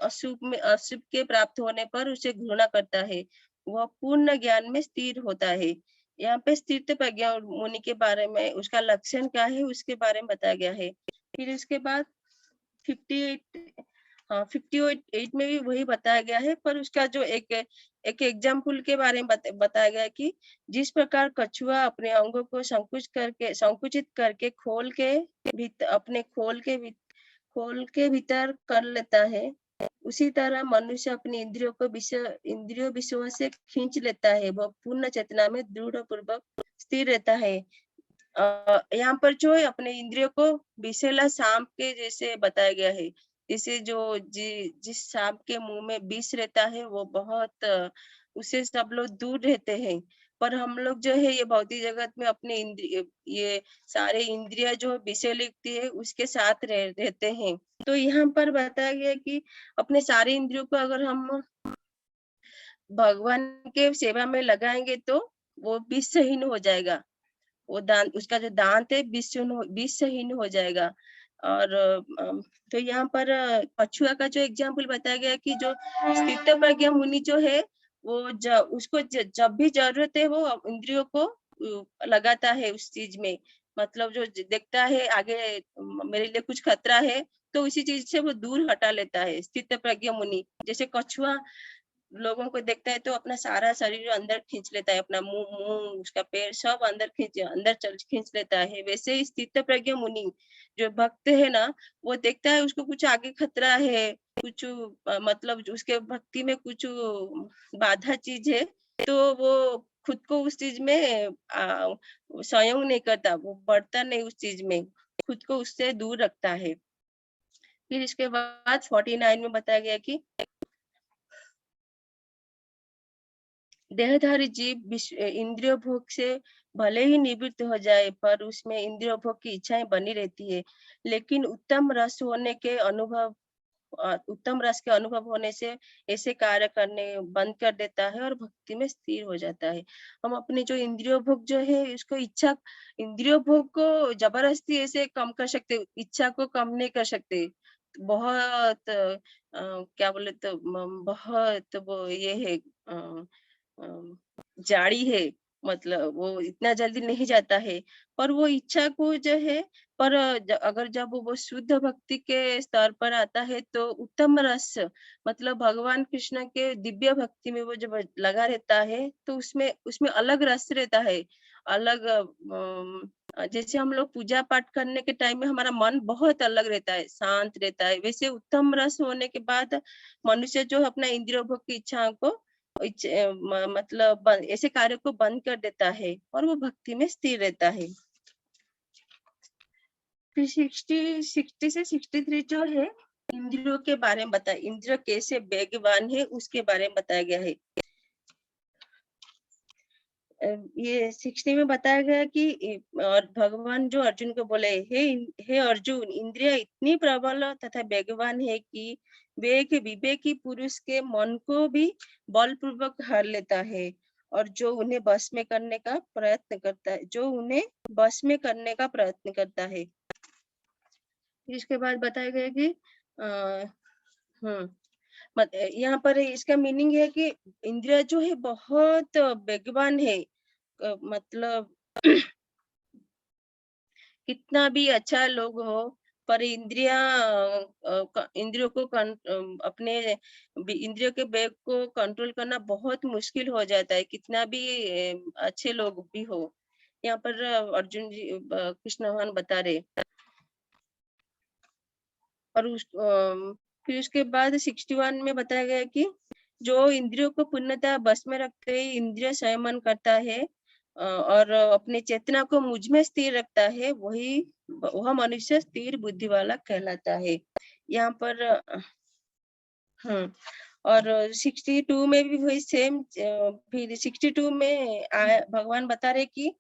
[SPEAKER 1] अशुभ के प्राप्त होने पर उसे घृणा करता है, वह पूर्ण ज्ञान में स्थिर होता है। यहाँ पे स्थित प्रज्ञा मुनि के बारे में उसका लक्षण क्या है उसके बारे में बताया गया है। फिर इसके बाद 58 में भी वही बताया गया है, पर उसका जो एक एग्जाम्पल के बारे में बताया गया कि जिस प्रकार कछुआ अपने अंगों को संकुचित करके अपने खोल के भीतर कर लेता है, उसी तरह मनुष्य अपनी इंद्रियों विषयों से खींच लेता है, वह पूर्ण चेतना में दृढ़ पूर्वक स्थिर रहता है। यहाँ पर जो है अपने इंद्रियों को विषैला सांप के जैसे बताया गया है। जैसे जिस सांप के मुंह में विष रहता है वो बहुत उससे सब लोग दूर रहते हैं, पर हम लोग जो है ये भौतिक जगत में अपने ये सारे इंद्रिया जो विषय लिखती है उसके साथ रहते हैं। तो यहाँ पर बताया गया कि अपने सारे इंद्रियों को अगर हम भगवान के सेवा में लगाएंगे तो वो विषहीन हो जाएगा, वो उसका जो दांत है विषहीन हो जाएगा। और तो यहाँ पर कछुआ का जो एग्जाम्पल बताया गया कि जो स्थित प्रज्ञ मुनि जो है वो उसको जब भी जरूरत है वो इंद्रियों को लगाता है उस चीज में, मतलब जो देखता है आगे मेरे लिए कुछ खतरा है तो उसी चीज से वो दूर हटा लेता है स्थित प्रज्ञ मुनि। जैसे कछुआ लोगों को देखता है तो अपना सारा शरीर अंदर खींच लेता है, अपना मुंह उसका पैर सब अंदर चल खींच लेता है। वैसे ही स्थित प्रज्ञ मुनि जो भक्त है ना, वो देखता है उसको कुछ आगे खतरा है, कुछ मतलब जो उसके भक्ति में कुछ बाधा चीज है, तो वो खुद को उस चीज में संयोग नहीं करता, वो बढ़ता नहीं उस चीज में, खुद को उससे दूर रखता है। फिर इसके बाद 49 में बताया गया कि देहधारी जीव इंद्रिय भोग से भले ही निवृत्त हो जाए, पर उसमें इंद्रिय भोग की इच्छाएं बनी रहती है। लेकिन उत्तम रस के अनुभव होने से ऐसे कार्य करने बंद कर देता है और भक्ति में स्थिर हो जाता है। हम अपने जो इंद्रिय भोग जो है इसको इंद्रिय भोग को जबरदस्ती ऐसे कम कर सकते, इच्छा को कम नहीं कर सकते। बहुत क्या बोले तो बहुत वो ये है अ, जाड़ी है, मतलब वो इतना जल्दी नहीं जाता है। पर वो इच्छा को जो है, पर अगर जब वो शुद्ध भक्ति के स्तर पर आता है तो उत्तम रस, मतलब भगवान कृष्ण के दिव्य भक्ति में वो जब लगा रहता है तो उसमें उसमें अलग रस रहता है। अलग जैसे हम लोग पूजा पाठ करने के टाइम में हमारा मन बहुत अलग रहता है, शांत रहता है, वैसे उत्तम रस होने के बाद मनुष्य जो अपना इंद्रिय भोग की इच्छाओं को मतलब ऐसे कार्य को बंद कर देता है और वो भक्ति में स्थिर रहता है। फिर 60 से 63 जो है इंद्रियों के बारे में बताया, इंद्रिय कैसे वेगवान है उसके बारे में बताया गया है। ये 60 में बताया गया कि और भगवान जो अर्जुन को बोले, हे अर्जुन, इंद्रिय इतनी प्रबल तथा वेगवान है कि वे एक विवेकी पुरुष के मन को भी बलपूर्वक हर लेता है, और जो उन्हें बस में करने का प्रयत्न करता है। इसके बाद बताया गया कि यहाँ पर इसका मीनिंग है कि इंद्रिय जो है बहुत वेगवान है, मतलब कितना भी अच्छा लोग हो, पर इंद्रियों को अपने इंद्रियों के वेग को कंट्रोल करना बहुत मुश्किल हो जाता है, कितना भी अच्छे लोग भी हो। यहाँ पर अर्जुन जी कृष्ण भगवान बता रहे। और फिर उसके बाद 61 में बताया गया कि जो इंद्रियों को पूर्णतः बस में रखते ही इंद्रिय संयमन करता है और अपने चेतना को मुझ में स्थिर रखता है, वह मनुष्य स्थिर बुद्धि वाला कहलाता है। यहाँ पर हाँ, और 62 में भी वही सेम, फिर 62 में भगवान बता रहे कि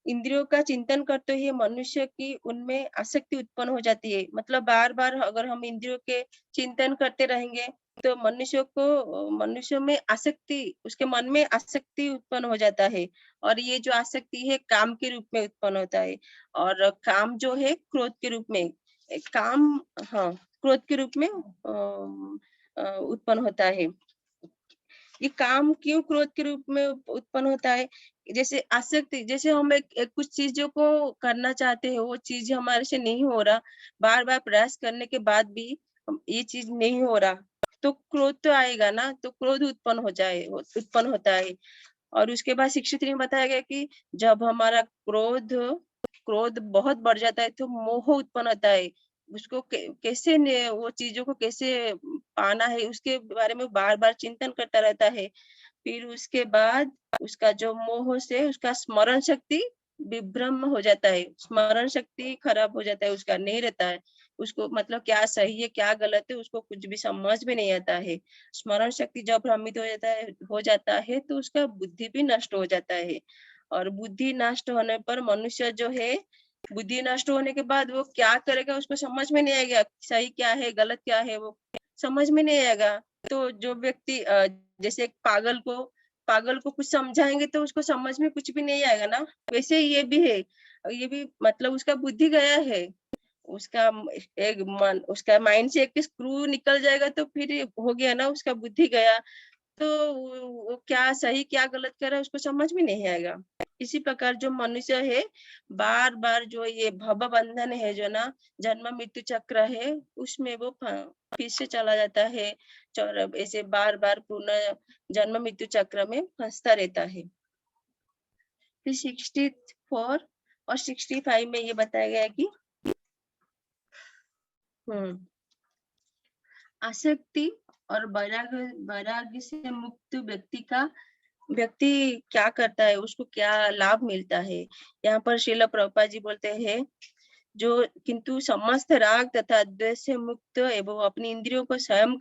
[SPEAKER 1] इंद्रियों का चिंतन करते हुए मनुष्य की उनमें आसक्ति उत्पन्न हो जाती है। मतलब बार बार अगर हम इंद्रियों के चिंतन करते रहेंगे तो मनुष्य में आसक्ति, उसके मन में आसक्ति उत्पन्न हो जाता है, और ये जो आसक्ति है काम के रूप में उत्पन्न होता है, और काम जो है क्रोध के रूप में, काम, हाँ, क्रोध के रूप में उत्पन्न होता है। ये काम क्यों क्रोध के रूप में उत्पन्न होता है? जैसे आसक्ति, जैसे हम एक कुछ चीजों को करना चाहते हैं, वो चीज हमारे से नहीं हो रहा, बार बार प्रयास करने के बाद भी ये चीज नहीं हो रहा, तो क्रोध तो आएगा ना, तो क्रोध उत्पन्न होता है। और उसके बाद 63 में बताया गया कि जब हमारा क्रोध बहुत बढ़ जाता है तो मोह उत्पन्न होता है। उसको कैसे वो चीजों को कैसे पाना है उसके बारे में बार बार चिंतन करता रहता है। फिर उसके बाद उसका जो मोह से उसका स्मरण शक्ति विभ्रम हो जाता है, स्मरण शक्ति खराब हो जाता है, उसका नहीं रहता है, उसको मतलब क्या सही है क्या गलत है उसको कुछ भी समझ में नहीं आता है। स्मरण शक्ति जब भ्रमित हो जाता है तो उसका बुद्धि भी नष्ट हो जाता है, और बुद्धि नष्ट होने पर मनुष्य जो है, बुद्धि नष्ट होने के बाद वो क्या करेगा उसको समझ में नहीं आएगा, सही क्या है गलत क्या है वो समझ में नहीं आएगा। तो जो व्यक्ति जैसे एक पागल को कुछ समझाएंगे तो उसको समझ में कुछ भी नहीं आएगा ना, वैसे ये भी है, ये भी मतलब उसका बुद्धि गया है, उसका उसका माइंड से एक स्क्रू निकल जाएगा तो फिर हो गया ना, उसका बुद्धि गया। तो वो क्या सही क्या गलत कर रहा है उसको समझ में नहीं आएगा। इसी प्रकार जो मनुष्य है बार-बार जो ये भव बंधन है जो ना जन्म मृत्यु चक्र है उसमें वो फिर से चला जाता है और ऐसे बार-बार पुनः जन्म मृत्यु चक्र में फँसता रहता है। फिर 64 और 65 में ये बताया गया है कि हुँ, आसक्ति और वैराग्य से मुक्त व्यक्ति क्या करता है, उसको क्या लाभ मिलता है। यहाँ पर श्रील प्रभुपाद जी बोलते हैं, जो किंतु समस्त राग तथा द्वेष से मुक्त एवं अपनी इंद्रियों को स्वयं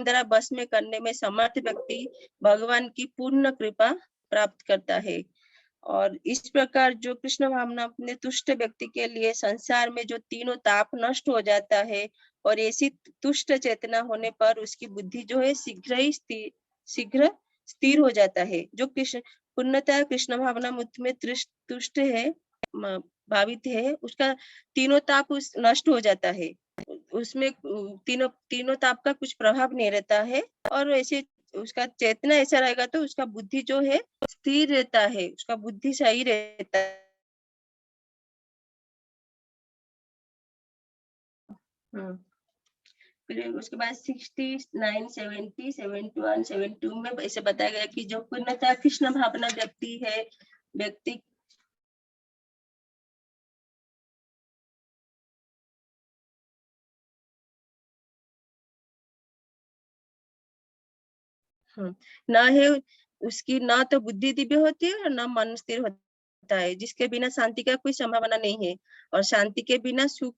[SPEAKER 1] द्वारा बस में करने में समर्थ व्यक्ति भगवान की पूर्ण कृपा प्राप्त करता है। और इस प्रकार जो कृष्ण भावना अपने तुष्ट व्यक्ति के लिए संसार में जो तीनों ताप नष्ट हो जाता है और ऐसी तुष्ट चेतना होने पर उसकी बुद्धि जो है शीघ्र स्थिर हो जाता है। जो कृष्ण पूर्णतः कृष्ण भावना मुक्त में तुष्ट है, भावित है, उसका तीनों ताप नष्ट हो जाता है। उसमें तीनों तीनों ताप का कुछ प्रभाव नहीं रहता है और ऐसे उसका चेतना ऐसा रहेगा तो उसका बुद्धि जो है स्थिर रहता है, उसका बुद्धि सही रहता है। हुँ। फिर उसके बाद 69, 70, 71, 72 में ऐसे बताया गया कि जो पूर्णतः कृष्ण भावना व्यक्ति ना है उसकी ना तो बुद्धि दिव्य होती है और ना मन स्थिर होता है, जिसके बिना शांति का कोई संभावना नहीं है और शांति के बिना सुख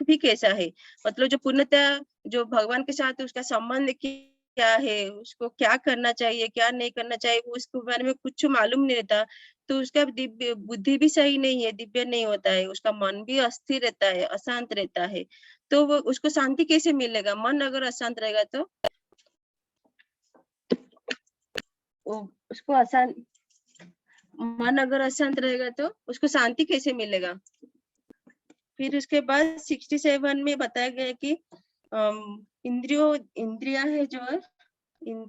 [SPEAKER 1] भी कैसा है। मतलब जो पूर्णतः जो भगवान के साथ उसका संबंध क्या है, उसको क्या करना चाहिए, क्या नहीं करना चाहिए, वो उसके बारे में कुछ मालूम नहीं रहता, तो उसका दिव्य बुद्धि भी सही नहीं है, दिव्य नहीं होता है, उसका मन भी अस्थिर रहता है, अशांत रहता है। तो वो उसको शांति कैसे मिलेगा? मन अगर अशांत रहेगा तो वो उसको मन अगर अशांत रहेगा तो उसको शांति कैसे मिलेगा? फिर उसके बाद 67 में बताया गया है कि इंद्रिया है जो है इन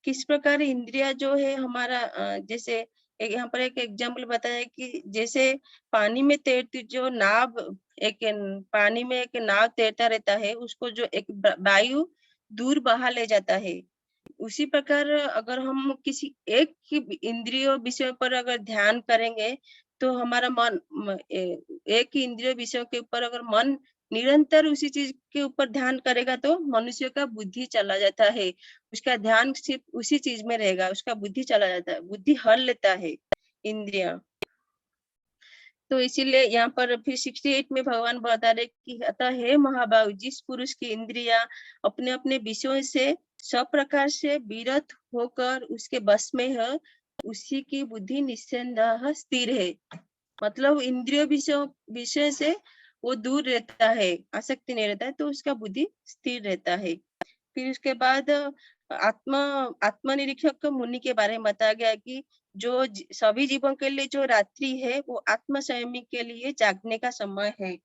[SPEAKER 1] किस प्रकार इंद्रिया जो है हमारा जैसे यहाँ पर एक एग्जाम्पल बताया है कि जैसे पानी में तैरती जो नाव पानी में एक नाव तैरता रहता है उसको जो एक वायु दूर बहा ले जाता है। उसी प्रकार अगर हम किसी एक ही इंद्रिय विषय पर अगर ध्यान करेंगे तो हमारा मन एक ही इंद्रिय विषय के ऊपर अगर मन निरंतर उसी चीज के ऊपर ध्यान करेगा तो मनुष्य का बुद्धि चला जाता है, उसका ध्यान सिर्फ उसी चीज में रहेगा, उसका बुद्धि चला जाता है, बुद्धि हर लेता है इंद्रिया। तो इसीलिए यहाँ पर फिर 68 में भगवान बता रहे कि अतः हे महाबाहु जिस पुरुष की इंद्रिया अपने अपने विषयों से सब प्रकार से विरत होकर उसके बस में है, उसी की बुद्धि निस्संदेह स्थिर है। मतलब इंद्रिय विषय से वो दूर रहता है, आसक्ति नहीं रहता है, तो उसका बुद्धि स्थिर रहता है। फिर उसके बाद आत्मनिरीक्षक मुनि के बारे में बताया गया कि जो सभी जीवों के लिए जो रात्रि है वो आत्म संयमी के लिए जागने का समय है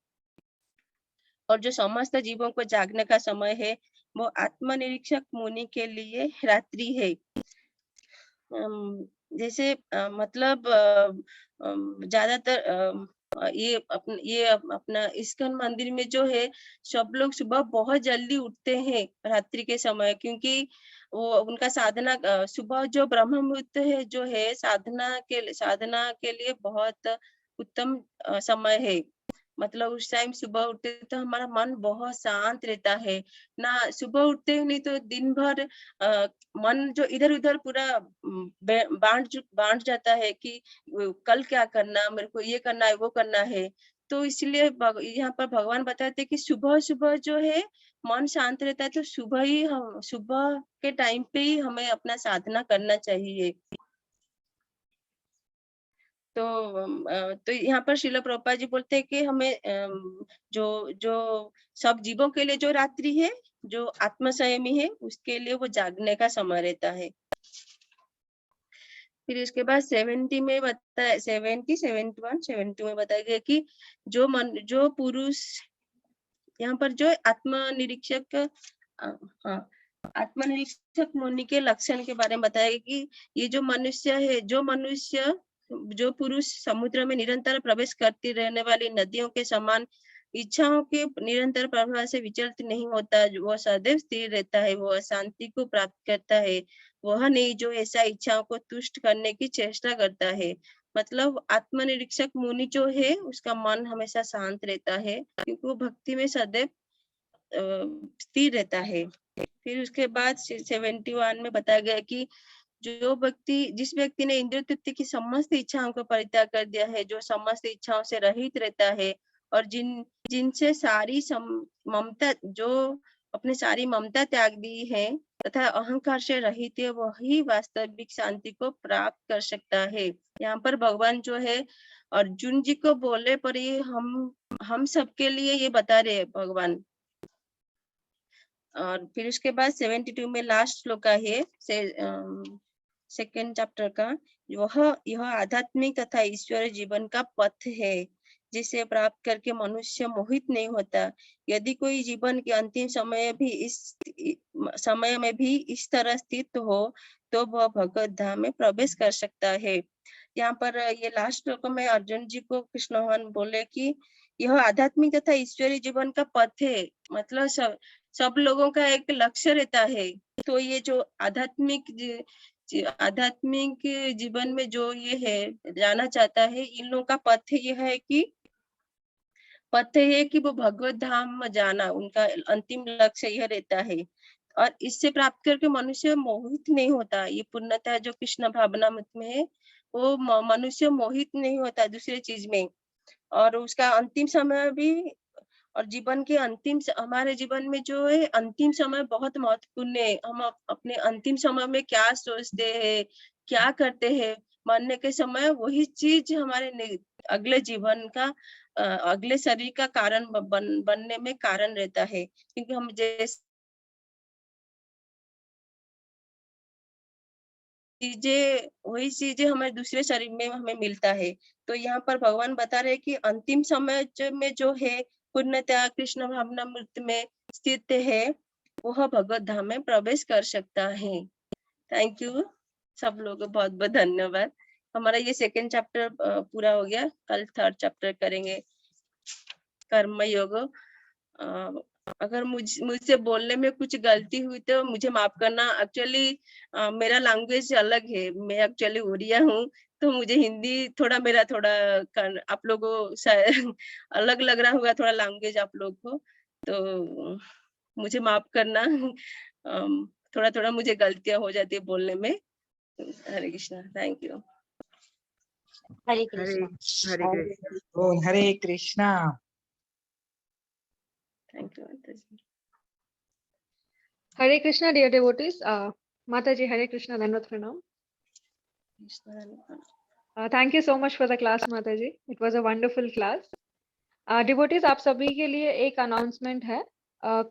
[SPEAKER 1] और जो समस्त जीवों को जागने का समय है वो आत्मनिरीक्षक मुनि के लिए रात्रि है। जैसे मतलब ज्यादातर अपना इस्कॉन मंदिर में जो है सब लोग सुबह बहुत जल्दी उठते हैं रात्रि के समय, क्योंकि वो उनका साधना सुबह जो ब्रह्म मुहूर्त है जो है साधना के लिए बहुत उत्तम समय है। मतलब उस टाइम सुबह उठते तो हमारा मन बहुत शांत रहता है ना। सुबह उठते ही नहीं तो दिन भर मन जो इधर-उधर पूरा बाँट जाता है कि कल क्या करना, मेरे को ये करना है, वो करना है। तो इसलिए यहाँ पर भगवान बताते हैं कि सुबह-सुबह जो है मन शांत रहता है, तो सुबह के टाइम पे ही हमें अपना साधना करना चाहिए। तो तो यहाँ पर श्रील प्रभुपाद जी बोलते हैं कि हमें जो जो सब जीवों के लिए जो रात्रि है, जो आत्म संयमी है, उसके लिए वो जागने का समय रहता है। फिर उसके बाद 70 में बताया 70, 71, 72 में बताया गया कि जो पुरुष यहाँ पर जो आत्मनिरीक्षक हाँ, आत्मनिरीक्षक मुनि के लक्षण के बारे में बताया कि ये जो मनुष्य है, जो पुरुष समुद्र में निरंतर प्रवेश करती रहने वाली नदियों के समान इच्छाओं के निरंतर प्रभाव से विचलित नहीं होता, वो सदैव स्थिर रहता है, वो शांति को प्राप्त करता है, वह नहीं जो ऐसा इच्छाओं को तुष्ट करने की चेष्टा करता है। मतलब आत्मनिरीक्षक मुनि जो है उसका मन हमेशा शांत रहता है, क्योंकि वो भक्ति में सदैव स्थिर रहता है। फिर उसके बाद 71 में बताया गया कि जिस व्यक्ति ने इंद्रिय तृप्ति की समस्त इच्छाओं को परित्याग कर दिया है, जो समस्त इच्छाओं से रहित रहता है और जिनसे अपने सारी ममता त्याग दी है तथा अहंकार से रहित है, वही वास्तविक शांति को प्राप्त कर सकता है। यहाँ पर भगवान जो है अर्जुन जी को बोले पर ये हम सबके लिए ये बता रहे हैं भगवान। और फिर उसके बाद 72 में लास्ट श्लोक है सेकेंड चैप्टर का, यह आध्यात्मिक तथा ईश्वरीय जीवन का पथ है जिसे प्राप्त करके मनुष्य मोहित नहीं होता। यदि कोई जीवन के अंतिम समय में भी इस तरह स्थित हो तो वह भगवत धाम में प्रवेश कर सकता है। यहाँ पर ये लास्ट श्लोक में अर्जुन जी को कृष्ण भगवान बोले कि यह आध्यात्मिक तथा ईश्वरीय जीवन का पथ है, मतलब सब लोगों का एक लक्ष्य रहता है। तो ये जो आध्यात्मिक जीवन में जो ये है जाना चाहता है, इन लोगों का पथ है कि वो भगवत धाम में जाना, उनका अंतिम लक्ष्य यह रहता है। और इससे प्राप्त करके मनुष्य मोहित नहीं होता। ये पूर्णतः जो कृष्ण भावनामृत में है, वो मनुष्य मोहित नहीं होता दूसरे चीज में। और उसका अंतिम समय भी, और हमारे जीवन में जो है अंतिम समय बहुत महत्वपूर्ण है। हम अपने अंतिम समय में क्या सोचते हैं, क्या करते हैं, मरने के समय वही चीज हमारे अगले जीवन का अगले शरीर का कारण बनने में कारण रहता है। क्योंकि हम जैसे वही चीजें हमारे दूसरे शरीर में हमें मिलता है। तो यहाँ पर भगवान बता रहे हैं कि अंतिम समय में जो है पूर्णतः कृष्ण भावनामृत में स्थित है, वह भगवत धाम में प्रवेश कर सकता है। थैंक यू सब लोगों को बहुत बहुत धन्यवाद। हमारा ये सेकंड चैप्टर पूरा हो गया। कल थर्ड चैप्टर करेंगे, कर्म योग। अगर मुझसे बोलने में कुछ गलती हुई तो मुझे माफ करना। एक्चुअली मेरा लैंग्वेज अलग है, मैं एक्चुअली उड़िया हूँ, तो मुझे हिंदी थोड़ा आप लोगों को शायद अलग लग रहा होगा थोड़ा लैंग्वेज आप लोग को, तो मुझे माफ करना। थोड़ा मुझे गलतियां हो जाती है बोलने में। हरे कृष्णा, थैंक यू।
[SPEAKER 2] हरे
[SPEAKER 3] हरे
[SPEAKER 2] कृष्णा।
[SPEAKER 3] हरे कृष्णा। बोल हरे कृष्णा।
[SPEAKER 1] थैंक यू माताजी।
[SPEAKER 4] Hare Krishna, dear devotees. Mataji, Hare Krishna, Dandavat Pranam. Thank you so much for the class, Mataji. It was a wonderful class. Devotees, आप सभी के लिए एक अनाउंसमेंट है।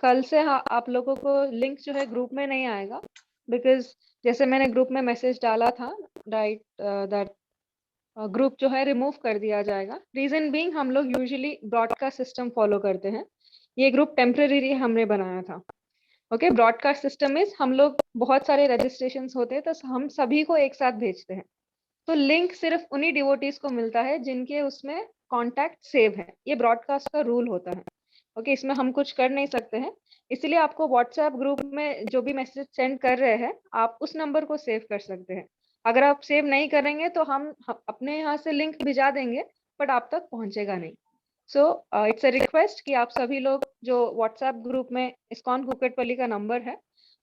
[SPEAKER 4] कल से आप लोगों को लिंक जो है ग्रुप में नहीं आएगा, बिकॉज जैसे मैंने ग्रुप में मैसेज डाला था, राइट, दैट ग्रुप जो है रिमूव कर दिया जाएगा। रीजन बीइंग, हम लोग यूजुअली ब्रॉडकास्ट सिस्टम फॉलो करते हैं। ये ग्रुप टेम्परेरी हमने बनाया था। ओके, ब्रॉडकास्ट सिस्टम इज हम लोग बहुत सारे रजिस्ट्रेशन होते हैं तो हम सभी को एक साथ भेजते हैं। तो लिंक सिर्फ उन्हीं डिवोटीज को मिलता है जिनके उसमें कॉन्टैक्ट सेव है। ये ब्रॉडकास्ट का रूल होता है। ओके, इसमें हम कुछ कर नहीं सकते हैं। इसलिए आपको व्हाट्सएप ग्रुप में जो भी मैसेज सेंड कर रहे हैं, आप उस नंबर को सेव कर सकते हैं। अगर आप सेव नहीं करेंगे तो हम अपने यहाँ से लिंक भिजा देंगे, बट आप तक पहुंचेगा नहीं। सो इट्स अ रिक्वेस्ट कि आप सभी लोग जो व्हाट्सएप ग्रुप में इस्कॉन कुकटपल्ली का नंबर है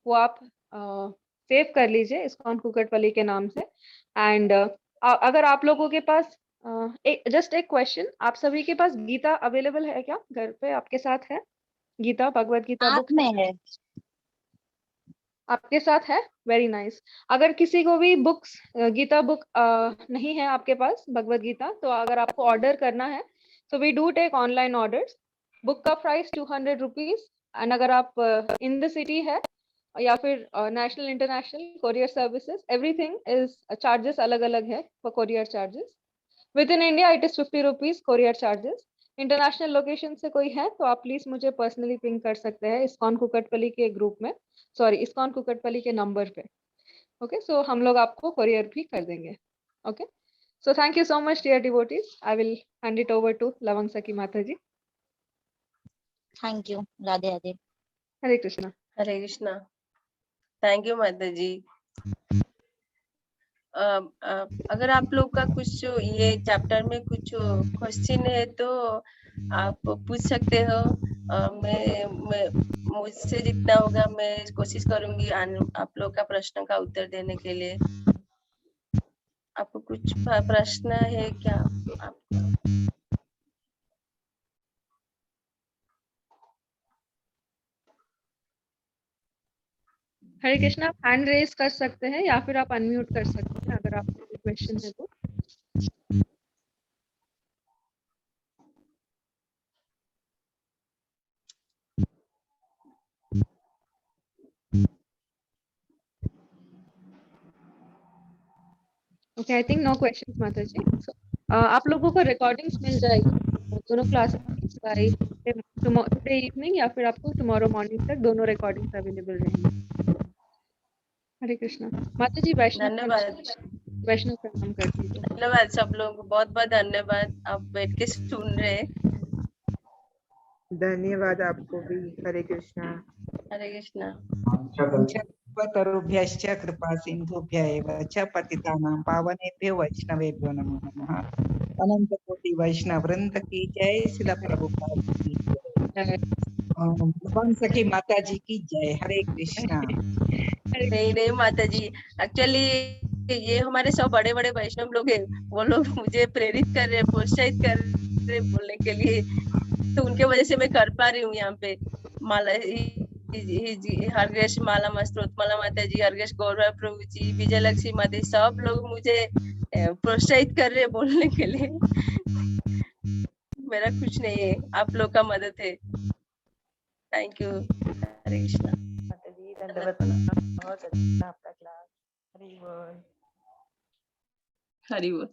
[SPEAKER 4] वो आप सेव कर लीजिए इस्कॉन कुकटपल्ली के नाम से। एंड अगर आप लोगों के पास जस्ट एक क्वेश्चन, आप सभी के पास गीता अवेलेबल है क्या? घर पे आपके साथ है गीता, भगवत गीता
[SPEAKER 2] आप
[SPEAKER 4] बुक
[SPEAKER 2] में है।
[SPEAKER 4] आपके साथ है? Very nice. अगर किसी को भी बुक्स गीता बुक नहीं है आपके पास भगवत गीता, तो अगर आपको ऑर्डर करना है तो we do take online orders. Book का प्राइस 200 रुपीज। एंड अगर आप इन द सिटी है या फिर national international courier services, everything is charges अलग अलग है for courier charges. Within India it is 50 rupees courier charges. International location से कोई है तो आप प्लीज मुझे पर्सनली पिंग कर सकते हैं इस्कॉन कुकटपल्ली के ग्रुप में, सॉरी इस्कॉन कुकटपल्ली के नंबर पे। ओके, सो हम लोग आपको कोरियर भी कर देंगे। Okay, so thank you so much dear devotees. I will hand it over to Lavang Sakhi माता जी।
[SPEAKER 2] Thank you. राधे राधे।
[SPEAKER 4] हरे कृष्णा।
[SPEAKER 1] हरे कृष्णा। थैंक यू माता जी। अगर आप लोग का कुछ ये चैप्टर में कुछ क्वेश्चन है तो आप पूछ सकते हो। मैं मुझसे जितना होगा मैं कोशिश करूंगी आप लोग का प्रश्न का उत्तर देने के लिए। आपको कुछ प्रश्न है क्या आपका?
[SPEAKER 4] हरे कृष्णा, आप हैंड रेज कर सकते हैं या फिर आप अनम्यूट कर सकते हैं अगर आपको कोई क्वेश्चन है तो। Okay, I think no questions माता जी। So, आप लोगों को रिकॉर्डिंग्स मिल जाएगी दोनों क्लासेस बाय टुडे इवनिंग या फिर आपको टुमारो मॉर्निंग तक दोनों रिकॉर्डिंग्स अवेलेबल रहेंगी। हरे कृष्णा। माता जी
[SPEAKER 1] धन्यवाद।
[SPEAKER 4] वैष्णव प्रणाम कर दीजिए।
[SPEAKER 1] धन्यवाद सब लोग, बहुत बहुत धन्यवाद। आप बैठ के सुन रहे हैं।
[SPEAKER 3] धन्यवाद आपको भी। हरे कृष्णा।
[SPEAKER 1] हरे कृष्णा।
[SPEAKER 3] कल्पतरुभ्यश्च कृपा सिन्धुभ्य एव च पतितानां पावनेभ्यो वैष्णवेभ्यो नमो नमः। अनंत कोटि वैष्णव वृंद की जय। शिला प्रभुपाद की जय। भगवान सखी माता जी की जय। हरे कृष्णा।
[SPEAKER 1] नहीं नहीं माता जी, एक्चुअली ये हमारे सब बड़े बड़े वैष्णव लोग हैं, वो लोग मुझे प्रेरित कर रहे, प्रोत्साहित कर रहे बोलने के लिए, तो उनके वजह से मैं कर पा रही हूँ यहाँ पे। माला हरग्रेश माला माला माता जी, हरग्रेश गौरव प्रभु जी, विजय लक्ष्मी माता जी, सब लोग मुझे प्रोत्साहित कर रहे बोलने के लिए। मेरा कुछ नहीं है, आप लोग का मदद है। Thank you. हरे कृष्णा।
[SPEAKER 3] माता जी दंडवत प्रणाम। बहुत अच्छा आपका क्लास। हरि बोल।
[SPEAKER 1] हरि बोल।